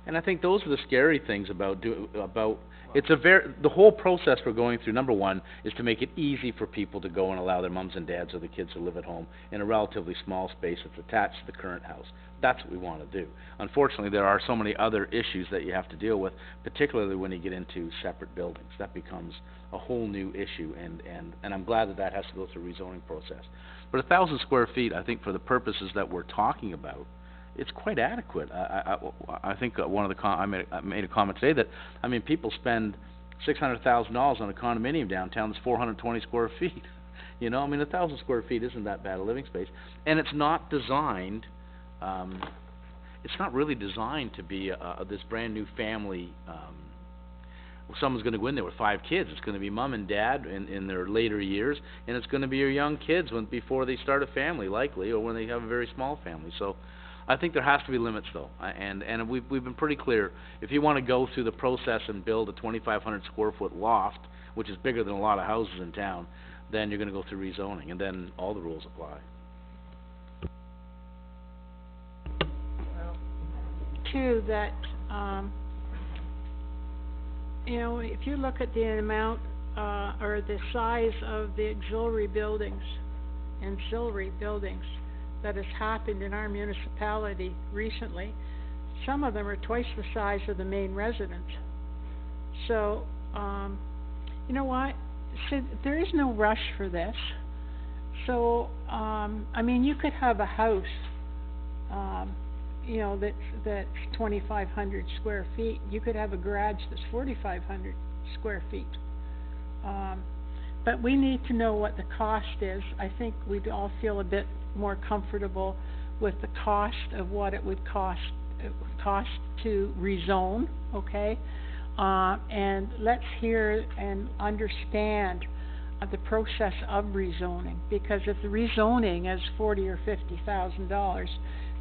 And I think those are the scary things about the whole process we're going through, number one, is to make it easy for people to go and allow their mums and dads or the kids to live at home in a relatively small space that's attached to the current house. That's what we want to do. Unfortunately, there are so many other issues that you have to deal with, particularly when you get into separate buildings. That becomes a whole new issue, and I'm glad that has to go through a rezoning process. But 1,000 square feet, I think for the purposes that we're talking about, it's quite adequate. I think one of the I made a comment today that, people spend $600,000 on a condominium downtown that's 420 square feet. 1,000 square feet isn't that bad a living space. And it's not designed, it's not really designed to be this brand new family, someone's gonna go in there with 5 kids. It's gonna be mom and dad in their later years, and it's gonna be your young kids before they start a family, likely, or when they have a very small family. So I think there has to be limits, though, and we've been pretty clear. If you want to go through the process and build a 2,500 square foot loft, which is bigger than a lot of houses in town, then you're going to go through rezoning, and then all the rules apply. Too, that, if you look at the amount, or the size of the ancillary buildings that has happened in our municipality recently, some of them are twice the size of the main residence. So, you know what? So there is no rush for this. So, I mean, you could have a house, you know, that's 2,500 square feet. You could have a garage that's 4,500 square feet. But we need to know what the cost is. I think we'd all feel a bit more comfortable with the cost of what it would cost to rezone, okay? And let's hear and understand the process of rezoning, because if the rezoning is $40,000 or $50,000,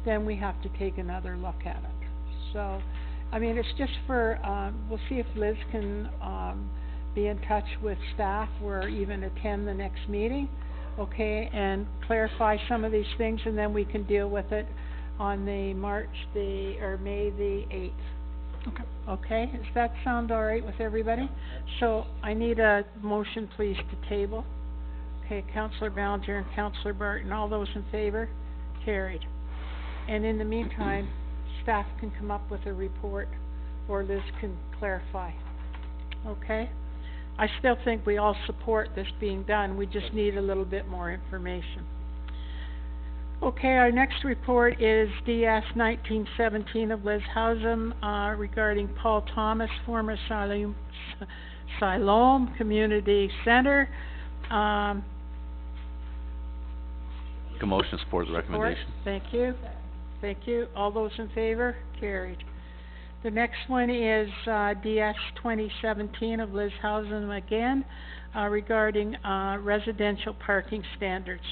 then we have to take another look at it. So, I mean, it's just for, we'll see if Liz can, be in touch with staff or even attend the next meeting, okay, and clarify some of these things, and then we can deal with it on the May the 8th. Okay. Okay, does that sound all right with everybody? So, I need a motion, please, to table. Okay, Councillor Ballinger and Councillor Barton, all those in favor? Carried. And in the meantime, staff can come up with a report, or Liz can clarify. Okay? I still think we all support this being done, we just need a little bit more information. Okay, our next report is DS 1917 of Liz Hausum, regarding Paul Thomas, former Siloam Community Center. Make a motion to support the recommendation. Thank you. Thank you. All those in favor? Carried. The next one is, DS 2017 of Liz Hausum again, regarding, residential parking standards.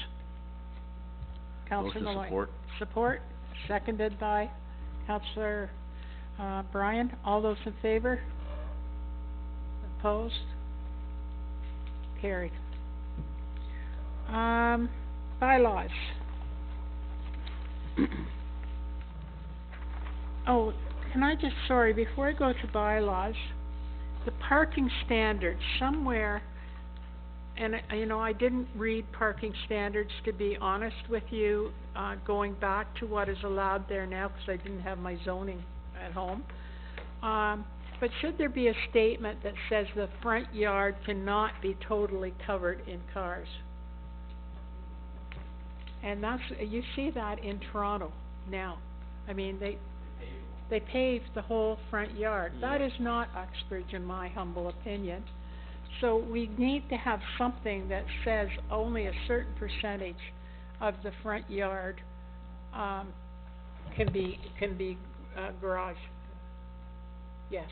Councillor Motion Malloy. support. Support, seconded by Councillor, Bryan. All those in favor? Opposed? Carried. Bylaws. Oh, can I just, sorry, before I go to bylaws, the parking standards, somewhere, and you know, I didn't read parking standards, to be honest with you, going back to what is allowed there now, because I didn't have my zoning at home. But should there be a statement that says the front yard cannot be totally covered in cars? And that's, you see that in Toronto now. I mean, they paved the whole front yard. That is not Uxbridge, in my humble opinion. So we need to have something that says only a certain percentage of the front yard, can be garage. Yes.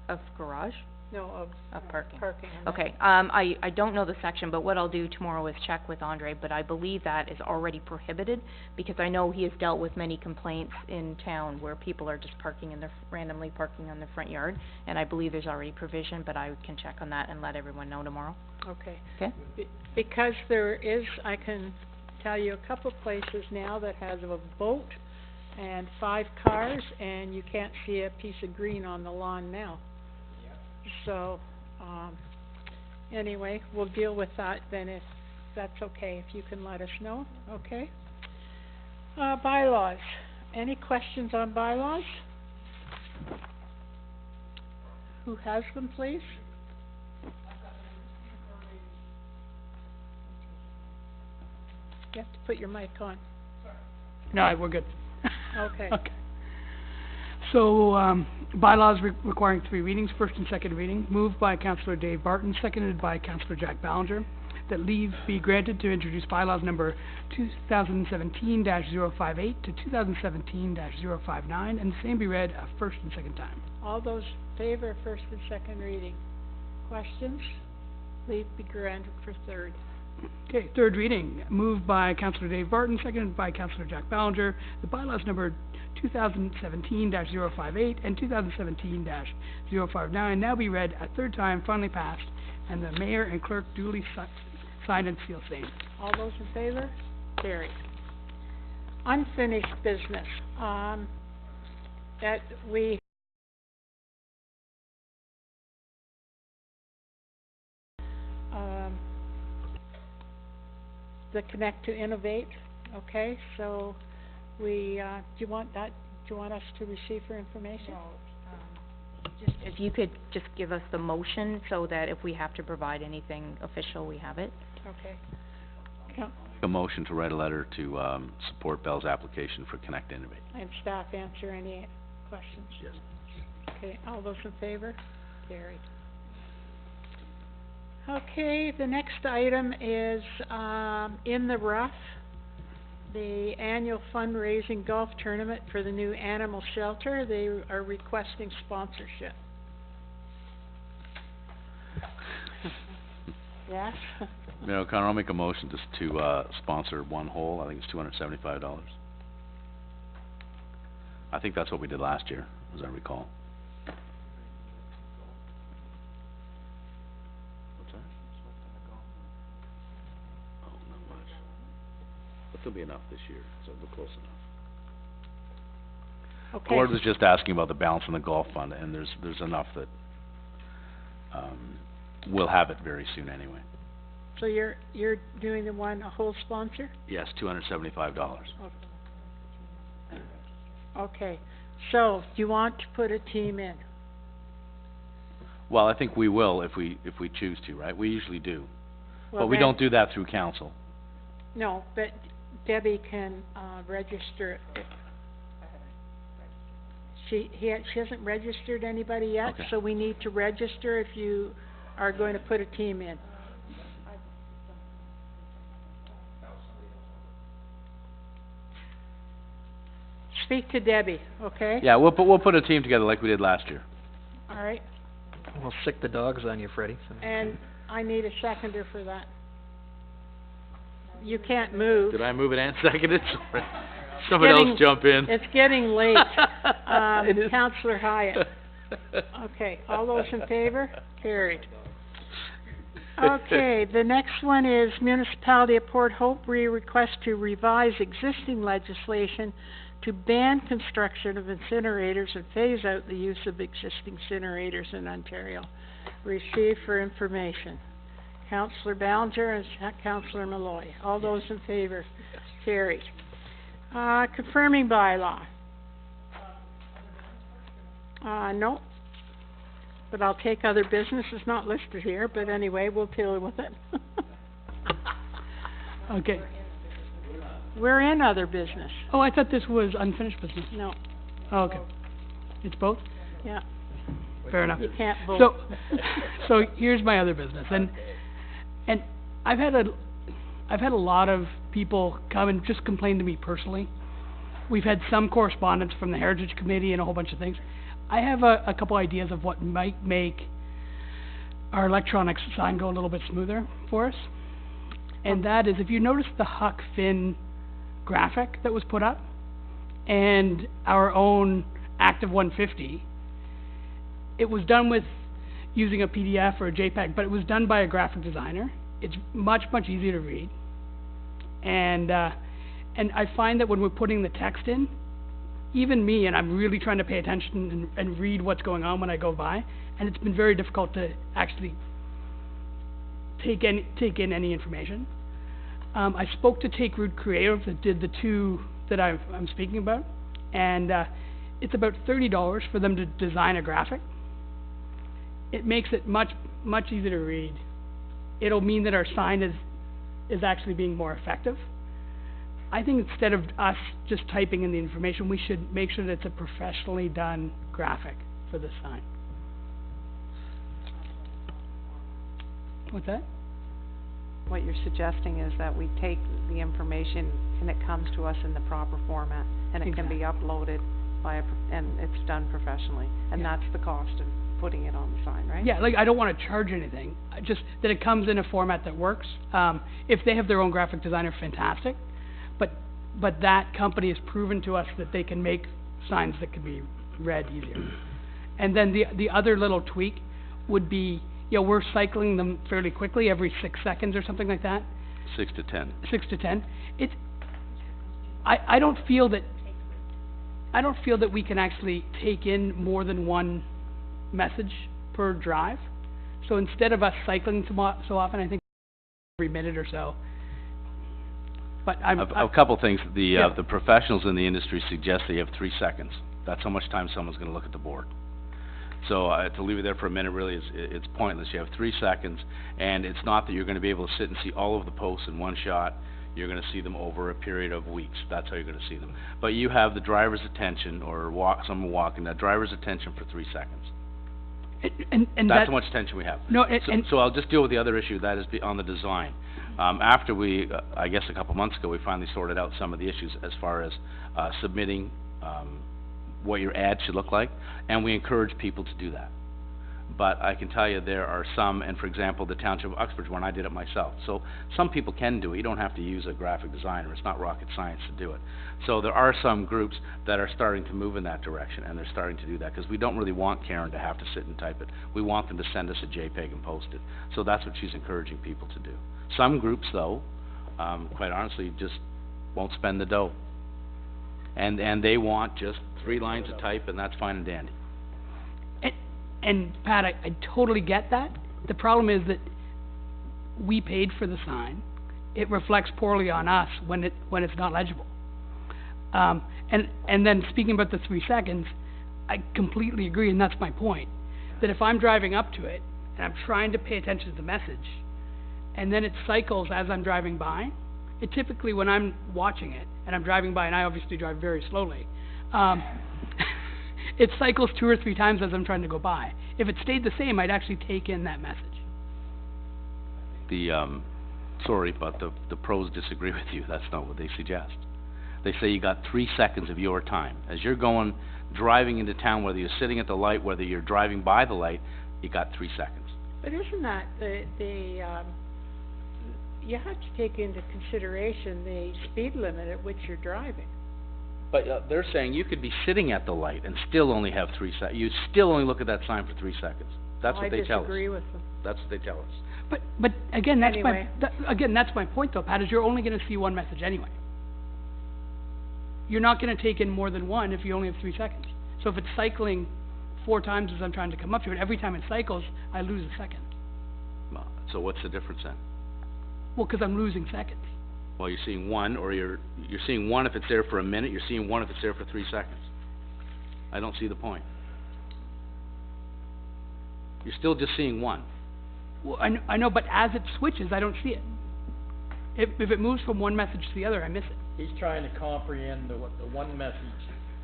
Of garage? No, Of parking. parking. Okay, I don't know the section, but what I'll do tomorrow is check with Andre, but I believe that is already prohibited, because I know he has dealt with many complaints in town where people are just parking in their, randomly parking on their front yard, and I believe there's already provision, but I can check on that and let everyone know tomorrow. Okay. Okay? Because there is, I can tell you a couple places now that has a boat and 5 cars, and you can't see a piece of green on the lawn now. So, anyway, we'll deal with that then, if that's okay, if you can let us know, okay? Bylaws. Any questions on bylaws? Who has them, please? You have to put your mic on. No, we're good. Okay. Okay. So, bylaws requiring 3 readings, first and second reading, moved by Councillor Dave Barton, seconded by Councillor Jack Ballinger, that leave be granted to introduce bylaws number 2017-058 to 2017-059, and the same be read a first and second time. All those in favor of first and second reading? Questions? Leave be granted for third. Okay, third reading, moved by Councillor Dave Barton, seconded by Councillor Jack Ballinger, the bylaws number 2017-058 and 2017-059 now be read a third time, finally passed, and the mayor and clerk duly sign and seal same. All those in favor? Carried. Unfinished business, that we the Connect to Innovate, okay, so we, do you want that do you want us to receive for information? Just, if you could just give us the motion so that if we have to provide anything official, we have it. Okay. Yeah. A motion to write a letter to, support Bell's application for Connect Innovate. And staff answer any questions? Yes. Okay, all those in favor? Carried. Okay, the next item is, in the rough, the annual fundraising golf tournament for the new animal shelter. They are requesting sponsorship. Yes? Mayor O'Connor, I'll make a motion just to, sponsor one hole. I think it's $275. I think that's what we did last year, as I recall. What's that? Oh, not much. But there'll be enough this year, so we're close enough. Okay. Gord was just asking about the balance in the golf fund, and there's enough that, we'll have it very soon anyway. So you're doing the one, a whole sponsor? Yes, $275. Okay, so do you want to put a team in? Well, I think we will if we choose to, right? We usually do. Well, But we then- don't do that through council. No, but Debbie can, register if she hasn't registered anybody yet, Okay. so we need to register if you are going to put a team in. Speak to Debbie, okay? Yeah, we'll put a team together like we did last year. All right, We'll sick the dogs on you, Freddie. and I need a seconder for that. You can't move. Did I move it and second it? Someone Getting- else jump in. It's getting late. It is. Counselor Hyatt. Okay, all those in favor? Carried. Okay, the next one is Municipality of Port Hope request to revise existing legislation to ban construction of incinerators and phase out the use of existing incinerators in Ontario. Receive for information. Councillor Ballinger and Councillor Malloy. All those in favor? Carried. Confirming bylaw. No. But I'll take other business. It's not listed here, but anyway, we'll deal with it. Okay. We're in other business. Oh, I thought this was unfinished business. No, Oh, okay. It's both? yeah, Fair enough. you can't vote. So, so here's my other business, and I've had a lot of people come and just complain to me personally. We've had some correspondence from the Heritage Committee and a whole bunch of things. I have a couple ideas of what might make our electronic sign go a little bit smoother for us. And that is, if you notice the Huck Finn graphic that was put up, and our own Active 150, it was done with using a PDF or a JPEG, but it was done by a graphic designer. It's much easier to read. And I find that when we're putting the text in, even me, and I'm really trying to pay attention and read what's going on when I go by, and it's been very difficult to actually take in any information. I spoke to Take Root Creative that did the two that I'm speaking about, and it's about $30 for them to design a graphic. It makes it much easier to read. It'll mean that our sign is actually being more effective. I think instead of us just typing in the information, we should make sure that it's a professionally done graphic for the sign. What's that? What you're suggesting is that we take the information and it comes to us in the proper format, and it can be uploaded by and it's done professionally, and Yeah. that's the cost of putting it on the sign, right? Yeah, like, I don't wanna charge anything, just that it comes in a format that works. If they have their own graphic designer, fantastic, but that company has proven to us that they can make signs that can be read easier. And then the other little tweak would be, we're cycling them fairly quickly, every 6 seconds or something like that, 6 to 10. 6 to 10. I don't feel that we can actually take in more than one message per drive. So instead of us cycling so often, I think every minute or so. but I'm, A couple things, Yeah. the professionals in the industry suggest that you have 3 seconds. That's how much time someone's gonna look at the board. So, to leave it there for a minute really it's pointless. You have 3 seconds, and it's not that you're gonna be able to sit and see all of the posts in one shot. You're gonna see them over a period of weeks. That's how you're gonna see them. But you have the driver's attention, or someone walking, that driver's attention for 3 seconds. and That's that, how much attention we have. no, and, So I'll just deal with the other issue, that is on the design. After we, I guess a couple months ago, we finally sorted out some of the issues as far as, submitting, what your ad should look like, and we encourage people to do that. But I can tell you there are some, and for example, the Township of Uxbridge one, I did it myself. So some people can do it, you don't have to use a graphic designer, it's not rocket science to do it. So there are some groups that are starting to move in that direction, and they're starting to do that, because we don't really want Karen to have to sit and type it. We want them to send us a JPEG and post it. So that's what she's encouraging people to do. Some groups though, quite honestly, just won't spend the dough. And they want just 3 lines of type, and that's fine and dandy. and Pat, I totally get that. The problem is that we paid for the sign. It reflects poorly on us when it's not legible. And then speaking about the 3 seconds, I completely agree, and that's my point. That if I'm driving up to it, and I'm trying to pay attention to the message, and then it cycles as I'm driving by, it typically, when I'm watching it, and I'm driving by, and I obviously drive very slowly, it cycles 2 or 3 times as I'm trying to go by. If it stayed the same, I'd actually take in that message. Sorry, but the pros disagree with you. That's not what they suggest. They say you got 3 seconds of your time. As you're driving into town, whether you're sitting at the light, whether you're driving by the light, you got 3 seconds. But isn't that you have to take into consideration the speed limit at which you're driving. But they're saying you could be sitting at the light and still only have 3 seconds. You still only look at that sign for 3 seconds. That's what they tell us. I disagree with them. That's what they tell us. But again, that's Anyway. that's my point though, Pat, is you're only gonna see one message anyway. You're not gonna take in more than one if you only have 3 seconds. So if it's cycling 4 times as I'm trying to come up to it, every time it cycles, I lose a second. Well, so what's the difference then? Well, 'cause I'm losing seconds. Well, you're seeing one, or you're seeing one if it's there for a minute, you're seeing one if it's there for 3 seconds. I don't see the point. You're still just seeing one. Well, I know, but as it switches, I don't see it. If it moves from one message to the other, I miss it. He's trying to comprehend the one message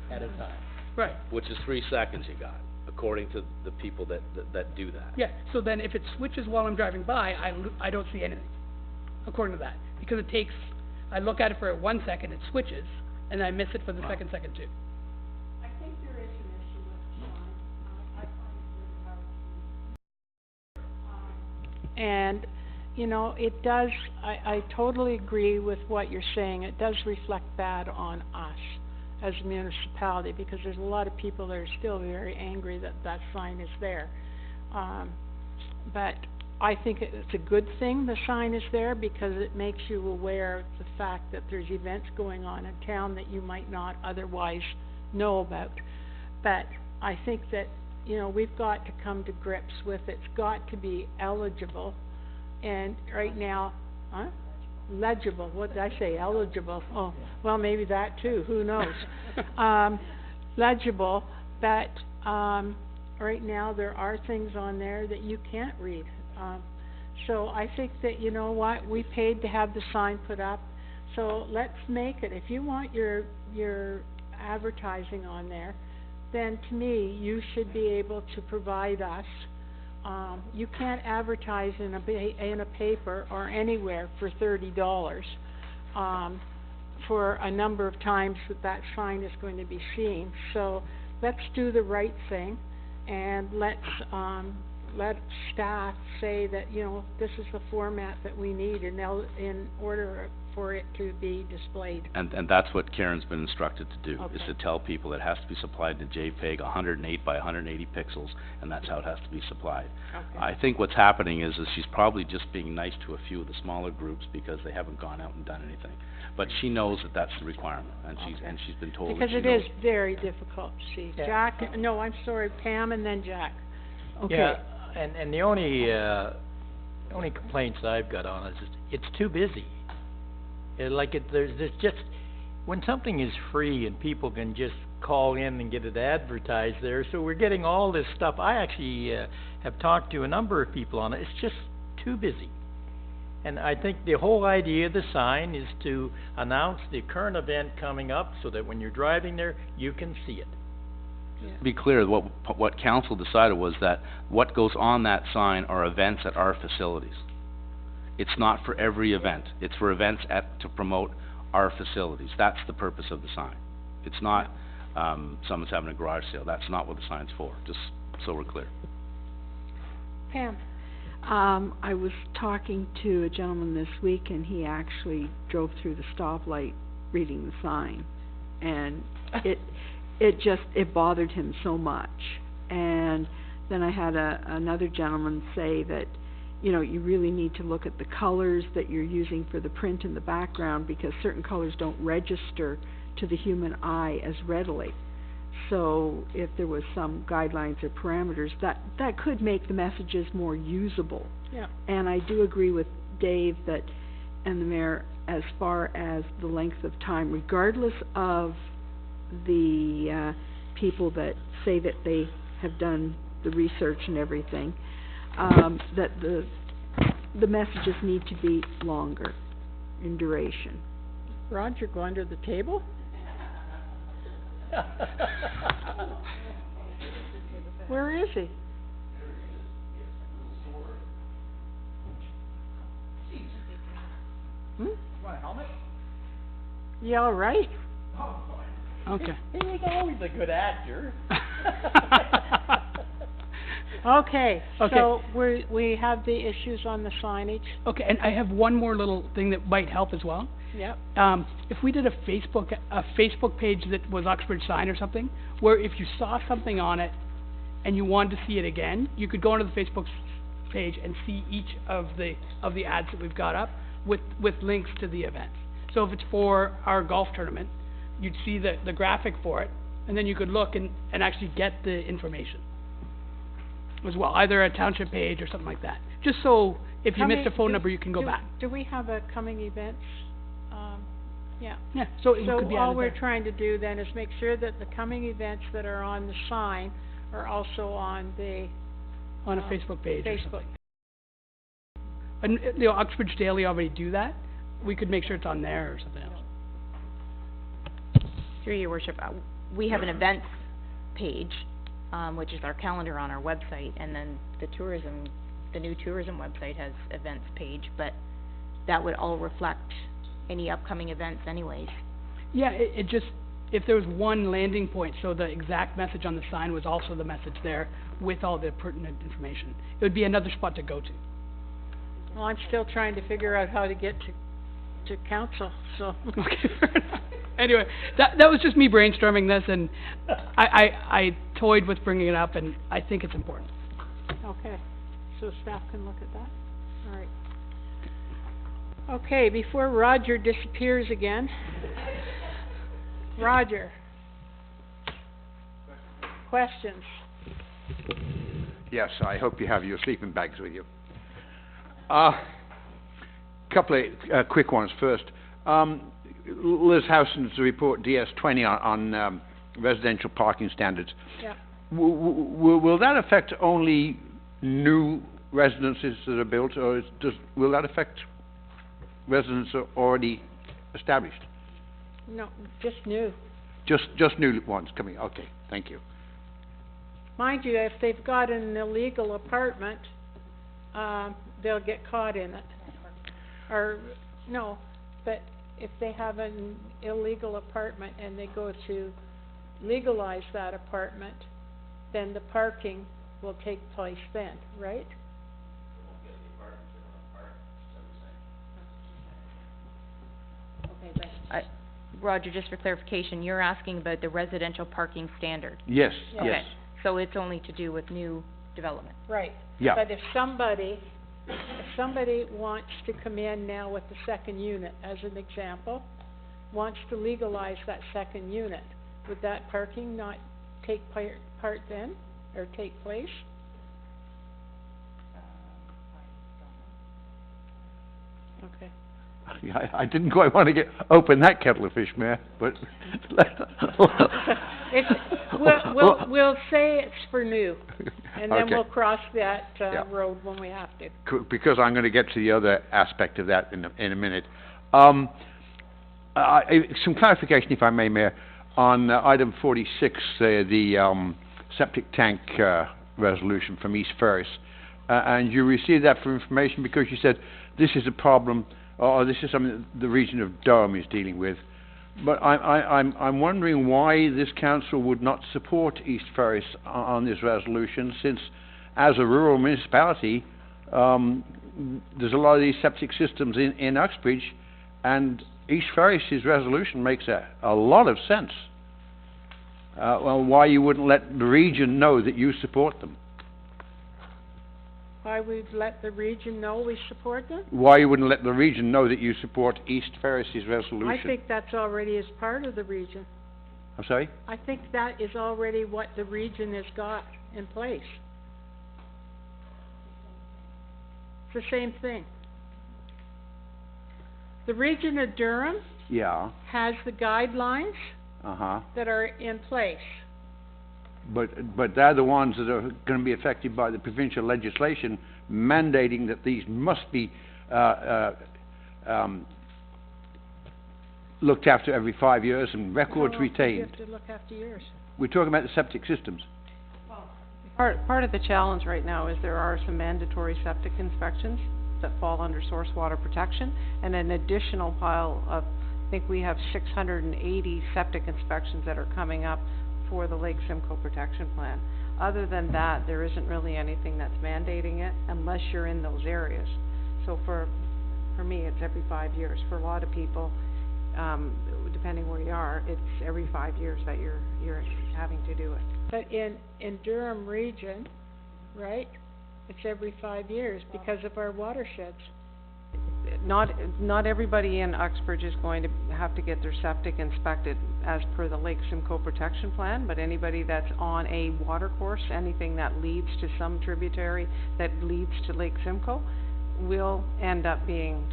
at a time. Right. Which is 3 seconds you got, according to the people that do that. Yeah, so then if it switches while I'm driving by, I don't see anything, according to that. Because I look at it for 1 second, it switches, and I miss it for the second too. I think there is an issue with the sign. I find it really hard to and, you know, it does, I totally agree with what you're saying. It does reflect bad on us as a municipality, because there's a lot of people that are still very angry that that sign is there. But I think it's a good thing the sign is there, because it makes you aware of the fact that there's events going on in town that you might not otherwise know about. But I think that, you know, we've got to come to grips with it's got to be eligible. And right now, legible, what did I say, eligible? Oh, well, maybe that too, who knows? Legible, but, right now there are things on there that you can't read. So I think that, you know what, we paid to have the sign put up, so let's make it. If you want your advertising on there, then to me, you should be able to provide us. You can't advertise in a paper or anywhere for $30, for a number of times that sign is going to be seen. So let's do the right thing, and let staff say that, you know, this is the format that we need in order for it to be displayed. And that's what Karen's been instructed to do, is Okay. to tell people it has to be supplied in a JPEG, 108 by 180 pixels, and that's how it has to be supplied. Okay. I think what's happening is she's probably just being nice to a few of the smaller groups because they haven't gone out and done anything. But she knows that that's the requirement, and she's been told that Because she it knows. is very difficult to see. Yeah. Jack, no, I'm sorry, Pam and then Jack. Okay. Yeah, and the only complaints I've got on it is it's too busy. There's just, when something is free and people can just call in and get it advertised there, so we're getting all this stuff. I actually, have talked to a number of people on it. It's just too busy. And I think the whole idea of the sign is to announce the current event coming up so that when you're driving there, you can see it. To be clear, what council decided was that what goes on that sign are events at our facilities. It's not for every event. It's for events to promote our facilities. That's the purpose of the sign. It's not, someone's having a garage sale. That's not what the sign's for, just so we're clear. Pam? I was talking to a gentleman this week, and he actually drove through the stoplight reading the sign, and it bothered him so much. And then I had another gentleman say that, you know, you really need to look at the colors that you're using for the print in the background, because certain colors don't register to the human eye as readily. So if there was some guidelines or parameters, that could make the messages more usable. Yeah. And I do agree with Dave that, and the mayor, as far as the length of time, regardless of the people that say that they have done the research and everything, that the messages need to be longer in duration. Roger, go under the table? Where is he? Want a helmet? You all right? Okay. He was always a good actor. Okay, Okay. so we have the issues on the signage. Okay, and I have one more little thing that might help as well. Yep. If we did a Facebook page that was Uxbridge Sign or something, where if you saw something on it and you wanted to see it again, you could go onto the Facebook page and see each of the ads that we've got up with links to the events. So if it's for our golf tournament, you'd see the graphic for it, and then you could look and actually get the information as well, either a township page or something like that. Just so if you missed a phone number, you can go back. Do we have a coming events? Yeah. Yeah, so it could be So all added we're there. trying to do then is make sure that the coming events that are on the sign are also on the On a Facebook page or Facebook. something. And, you know, Uxbridge Daily already do that. We could make sure it's on there or something else. Through your worship, we have an events page, which is our calendar on our website, and then the new tourism website has events page, but that would all reflect any upcoming events anyways. Yeah, it just, if there was one landing point, so the exact message on the sign was also the message there with all the pertinent information, it would be another spot to go to. Well, I'm still trying to figure out how to get to council, so. Okay, fair enough. Anyway, that was just me brainstorming this, and I toyed with bringing it up, and I think it's important. Okay, so staff can look at that? All right. Okay, before Roger disappears again. Roger. Questions? Yes, I hope you have your sleeping bags with you. Couple of quick ones first. Liz Howson's report DS20 on residential parking standards. Yeah. Will that affect only new residences that are built, or will that affect residents that are already established? No, just new. Just new ones coming. Okay, thank you. Mind you, if they've got an illegal apartment, they'll get caught in it. Or, no, but if they have an illegal apartment and they go to legalize that apartment, then the parking will take place then, right? Okay, but, Roger, just for clarification, you're asking about the residential parking standard? Yes, Yeah. yes. Okay, so it's only to do with new development? Right. Yeah. But if somebody wants to come in now with the second unit, as an example, wants to legalize that second unit, would that parking not take part then, or take place? Okay. I didn't quite want to open that kettle of fish, Mayor, but... We'll say it's for new, and then Okay. we'll cross that, Yeah. road when we have to. Because I'm going to get to the other aspect of that in a minute. Some clarification, if I may, Mayor, on item 46, the septic tank resolution from East Ferris. And you received that for information because you said this is a problem, or this is something that the region of Durham is dealing with. But I'm wondering why this council would not support East Ferris on this resolution, since as a rural municipality, there's a lot of these septic systems in Uxbridge, and East Ferris's resolution makes a lot of sense. Well, why you wouldn't let the region know that you support them? Why we'd let the region know we support them? Why you wouldn't let the region know that you support East Ferris's resolution? I think that's already as part of the region. I'm sorry? I think that is already what the region has got in place. It's the same thing. The region of Durham Yeah, has the guidelines that are in place. but they're the ones that are going to be affected by the provincial legislation mandating that these must be looked after every 5 years and records retained. You have to look after yours. We're talking about the septic systems. Part of the challenge right now is there are some mandatory septic inspections that fall under source water protection, and an additional pile of, I think we have 680 septic inspections that are coming up for the Lake Simcoe Protection Plan. Other than that, there isn't really anything that's mandating it unless you're in those areas. So for me, it's every 5 years. For a lot of people, depending where you are, it's every 5 years that you're having to do it. But in Durham region, right, it's every 5 years because of our watersheds. Not everybody in Uxbridge is going to have to get their septic inspected as per the Lake Simcoe Protection Plan, but anybody that's on a water course, anything that leads to some tributary that leads to Lake Simcoe, will end up being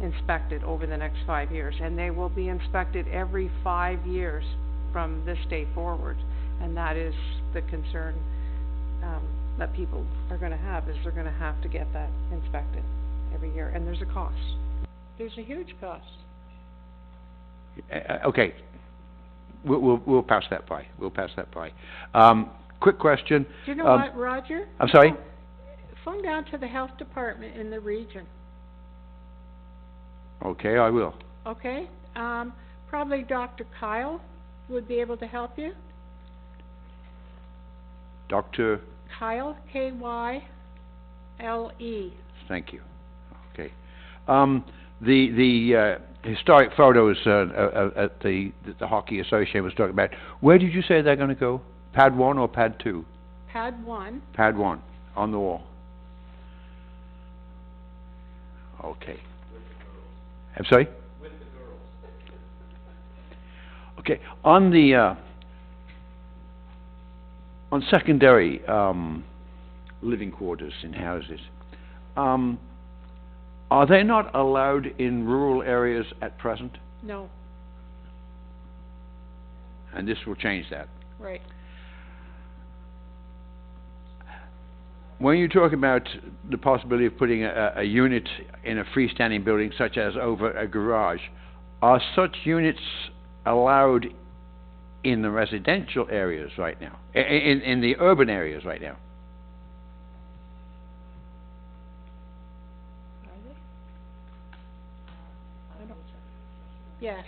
inspected over the next 5 years. And they will be inspected every 5 years from this day forward. And that is the concern that people are going to have, is they're going to have to get that inspected every year, and there's a cost. There's a huge cost. Okay, we'll pass that by. We'll pass that by. Quick question. Do you know what, Roger? I'm sorry? Phone down to the health department in the region. Okay, I will. Okay? Probably Dr. Kyle would be able to help you. Dr. Kyle, K-Y-L-E. Thank you. Okay. The historic photos at the Hockey Association was talking about, where did you say they're going to go? Pad 1 or Pad 2? Pad 1. Pad 1, on the wall. Okay. I'm sorry? With the girls. Okay, on the on secondary living quarters in houses, are they not allowed in rural areas at present? No. And this will change that. Right. When you talk about the possibility of putting a unit in a freestanding building such as over a garage, are such units allowed in the residential areas right now, in the urban areas right now? Yes.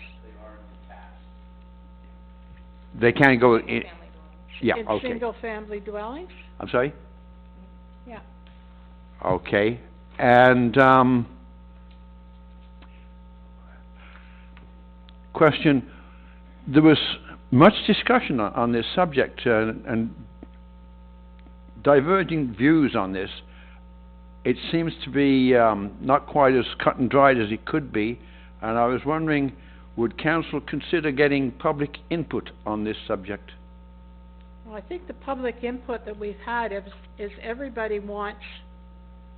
They can't go in, yeah, In okay. single-family dwellings? I'm sorry? Yeah. Okay, and, question, there was much discussion on this subject, and diverging views on this. It seems to be, not quite as cut and dried as it could be, and I was wondering, would council consider getting public input on this subject? Well, I think the public input that we've had is everybody wants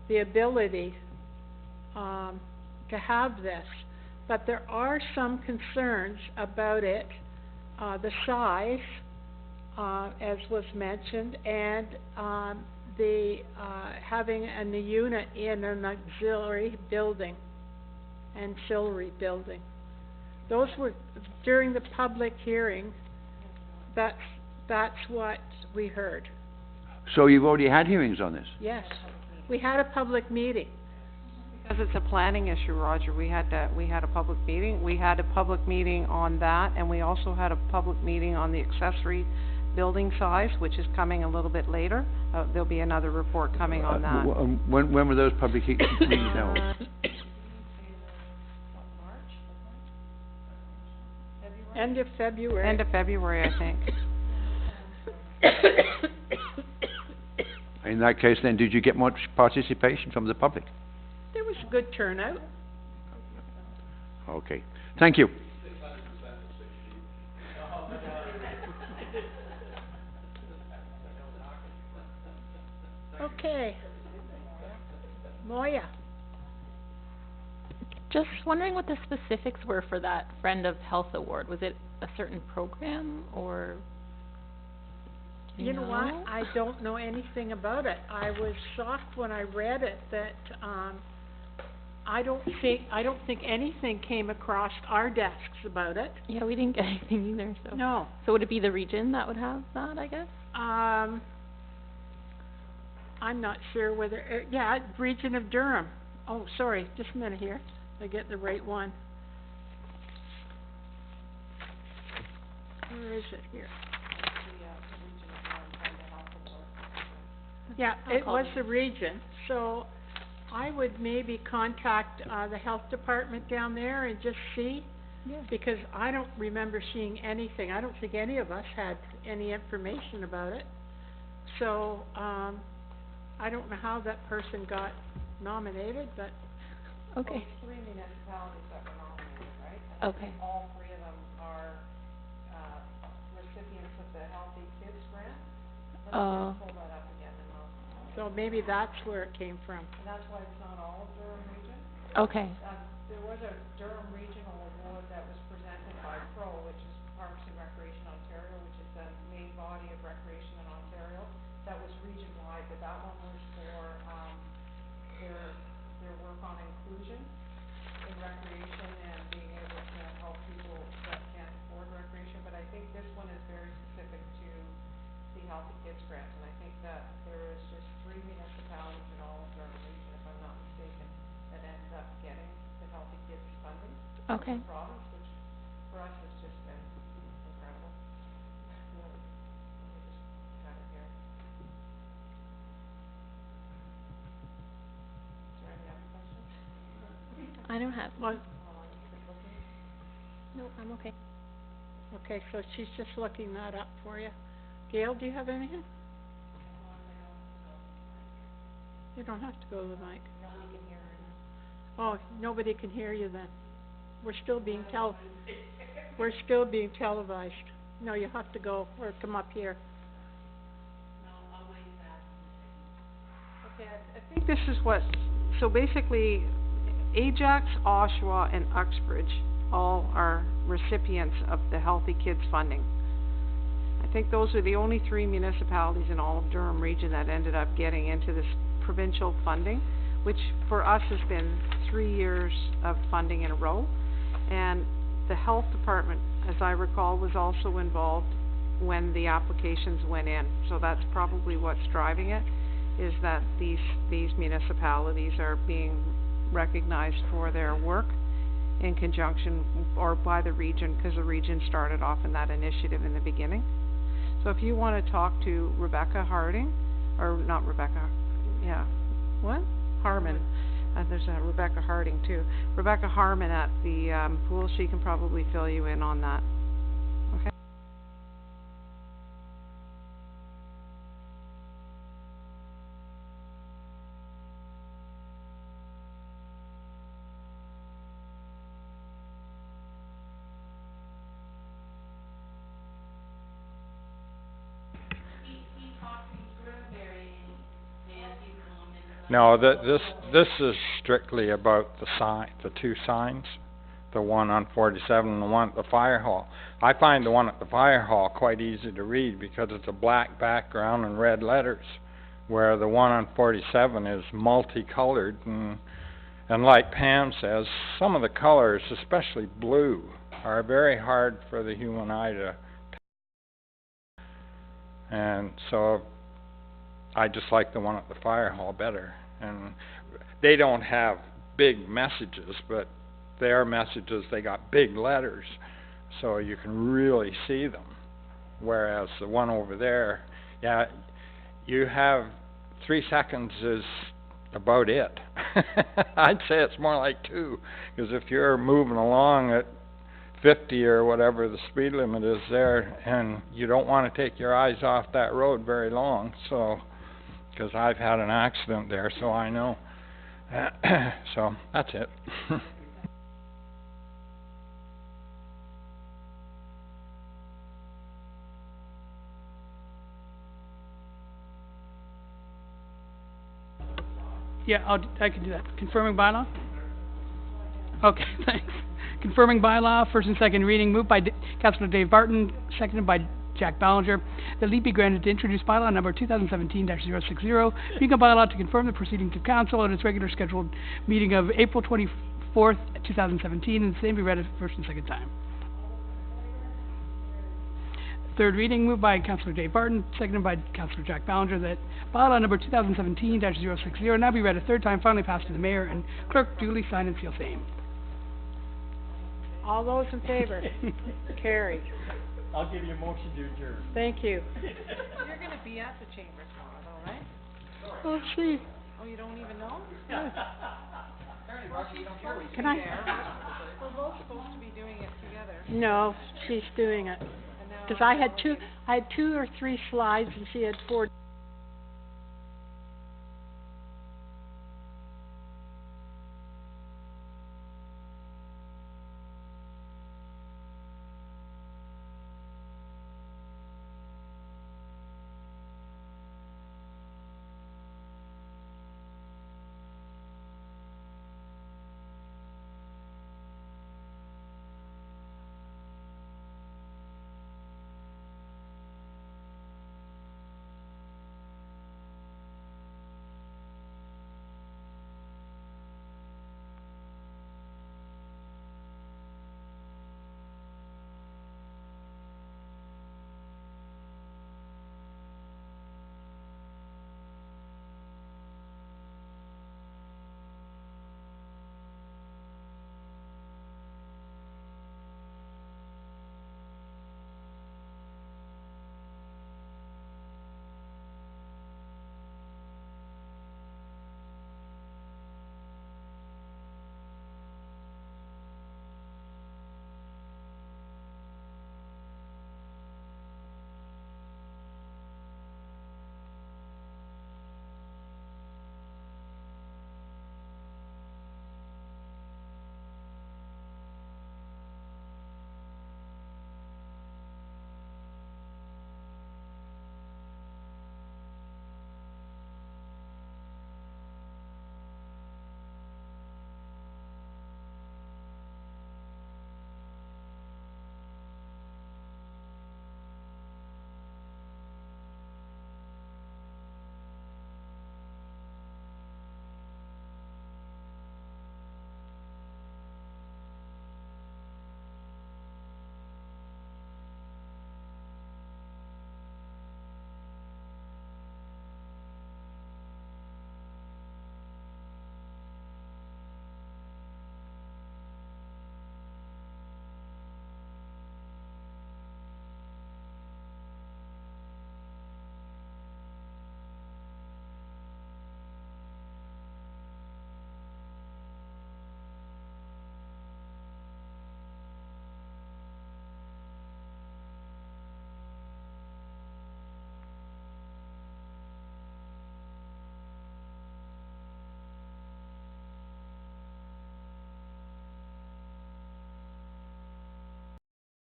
the ability, to have this. But there are some concerns about it, the size, as was mentioned, and, the, having a unit in an auxiliary building, ancillary building. Those were, during the public hearing, that's what we heard. So you've already had hearings on this? Yes, we had a public meeting. Because it's a planning issue, Roger, we had a public meeting. We had a public meeting on that, and we also had a public meeting on the accessory building size, which is coming a little bit later. There'll be another report coming on that. When were those public meetings held? End of February. End of February, I think. In that case, then, did you get much participation from the public? There was a good turnout. Okay. Thank you. Okay. Moya. Just wondering what the specifics were for that Friend of Health Award. Was it a certain program, or? do You know what? I don't know anything about it. I was shocked when I read it that, I don't think anything came across our desks about it. Yeah, we didn't get anything either, so. No. So would it be the region that would have that, I guess? I'm not sure whether, yeah, Region of Durham. Oh, sorry, just a minute here. I get the right one. Where is it here? Yeah, it was the region, so I would maybe contact, the health department down there and just see. Yeah. Because I don't remember seeing anything. I don't think any of us had any information about it. So, I don't know how that person got nominated, but. Okay. Three municipalities that were nominated, right? Okay. All three of them are, recipients of the Healthy Kids Grant. Let me pull that up again and So maybe that's where it came from. and that's why it's not all of Durham Region. Okay. There was a Durham Regional Award that was presented by PRO, which is Parks and Recreation Ontario, which is the main body of recreation in Ontario. That was region-wide, but that one was for, their work on inclusion in recreation and being able to help people that can't afford recreation. But I think this one is very specific to the Healthy Kids Grant, and I think that there is just 3 municipalities in all of Durham Region, if I'm not mistaken, that ended up getting the Healthy Kids funding. Okay. From the province, which for us has just been incredible. Really. Let me just have it here. Is there any other questions? I don't have, Well, no, I'm okay. okay, so she's just looking that up for you. Gail, do you have anything? You don't have to go to the mic. Nobody can hear her. Oh, nobody can hear you then. We're still being televised. No, you have to go or come up here. Okay, I think this is what, so basically, Ajax, Oshawa, and Uxbridge all are recipients of the Healthy Kids funding. I think those are the only 3 municipalities in all of Durham Region that ended up getting into this provincial funding, which for us has been 3 years of funding in a row. And the health department, as I recall, was also involved when the applications went in. So that's probably what's driving it, is that these municipalities are being recognized for their work in conjunction or by the region, because the region started off in that initiative in the beginning. So if you want to talk to Rebecca Harding, or not Rebecca, yeah, what? Harmon. There's a Rebecca Harding too. Rebecca Harmon at the pool, she can probably fill you in on that. Okay? No, this is strictly about the two signs, the one on 47 and the one at the fire hall. I find the one at the fire hall quite easy to read because it's a black background and red letters, where the one on 47 is multicolored, and like Pam says, some of the colors, especially blue, are very hard for the human eye to pick. And so I just like the one at the fire hall better. And they don't have big messages, but their messages, they got big letters, so you can really see them. Whereas the one over there, yeah, you have 3 seconds is about it. I'd say it's more like 2, because if you're moving along at 50 or whatever the speed limit is there, and you don't want to take your eyes off that road very long, so, because I've had an accident there, so I know. So, that's it. Yeah, I can do that. Confirming bylaw? Okay, thanks. Confirming bylaw, first and second reading, moved by Councillor Dave Barton, seconded by Jack Ballinger, that leave be granted to introduce bylaw number 2017-060, being a bylaw to confirm the proceedings of council on its regular scheduled meeting of April 24th, 2017, and the same be read at first and second time. Third reading, moved by Councillor Dave Barton, seconded by Councillor Jack Ballinger, that bylaw number 2017-060 now be read a third time, finally passed to the mayor and clerk, duly signed and seal same. All those in favor? Carried. I'll give you a motion to adjourn. Thank you. You're gonna be at the chamber tomorrow, though, right? Let's see. Oh, you don't even know? Can I? We're both supposed to be doing it together. No, she's doing it. Because I had 2 or 3 slides and she had 4.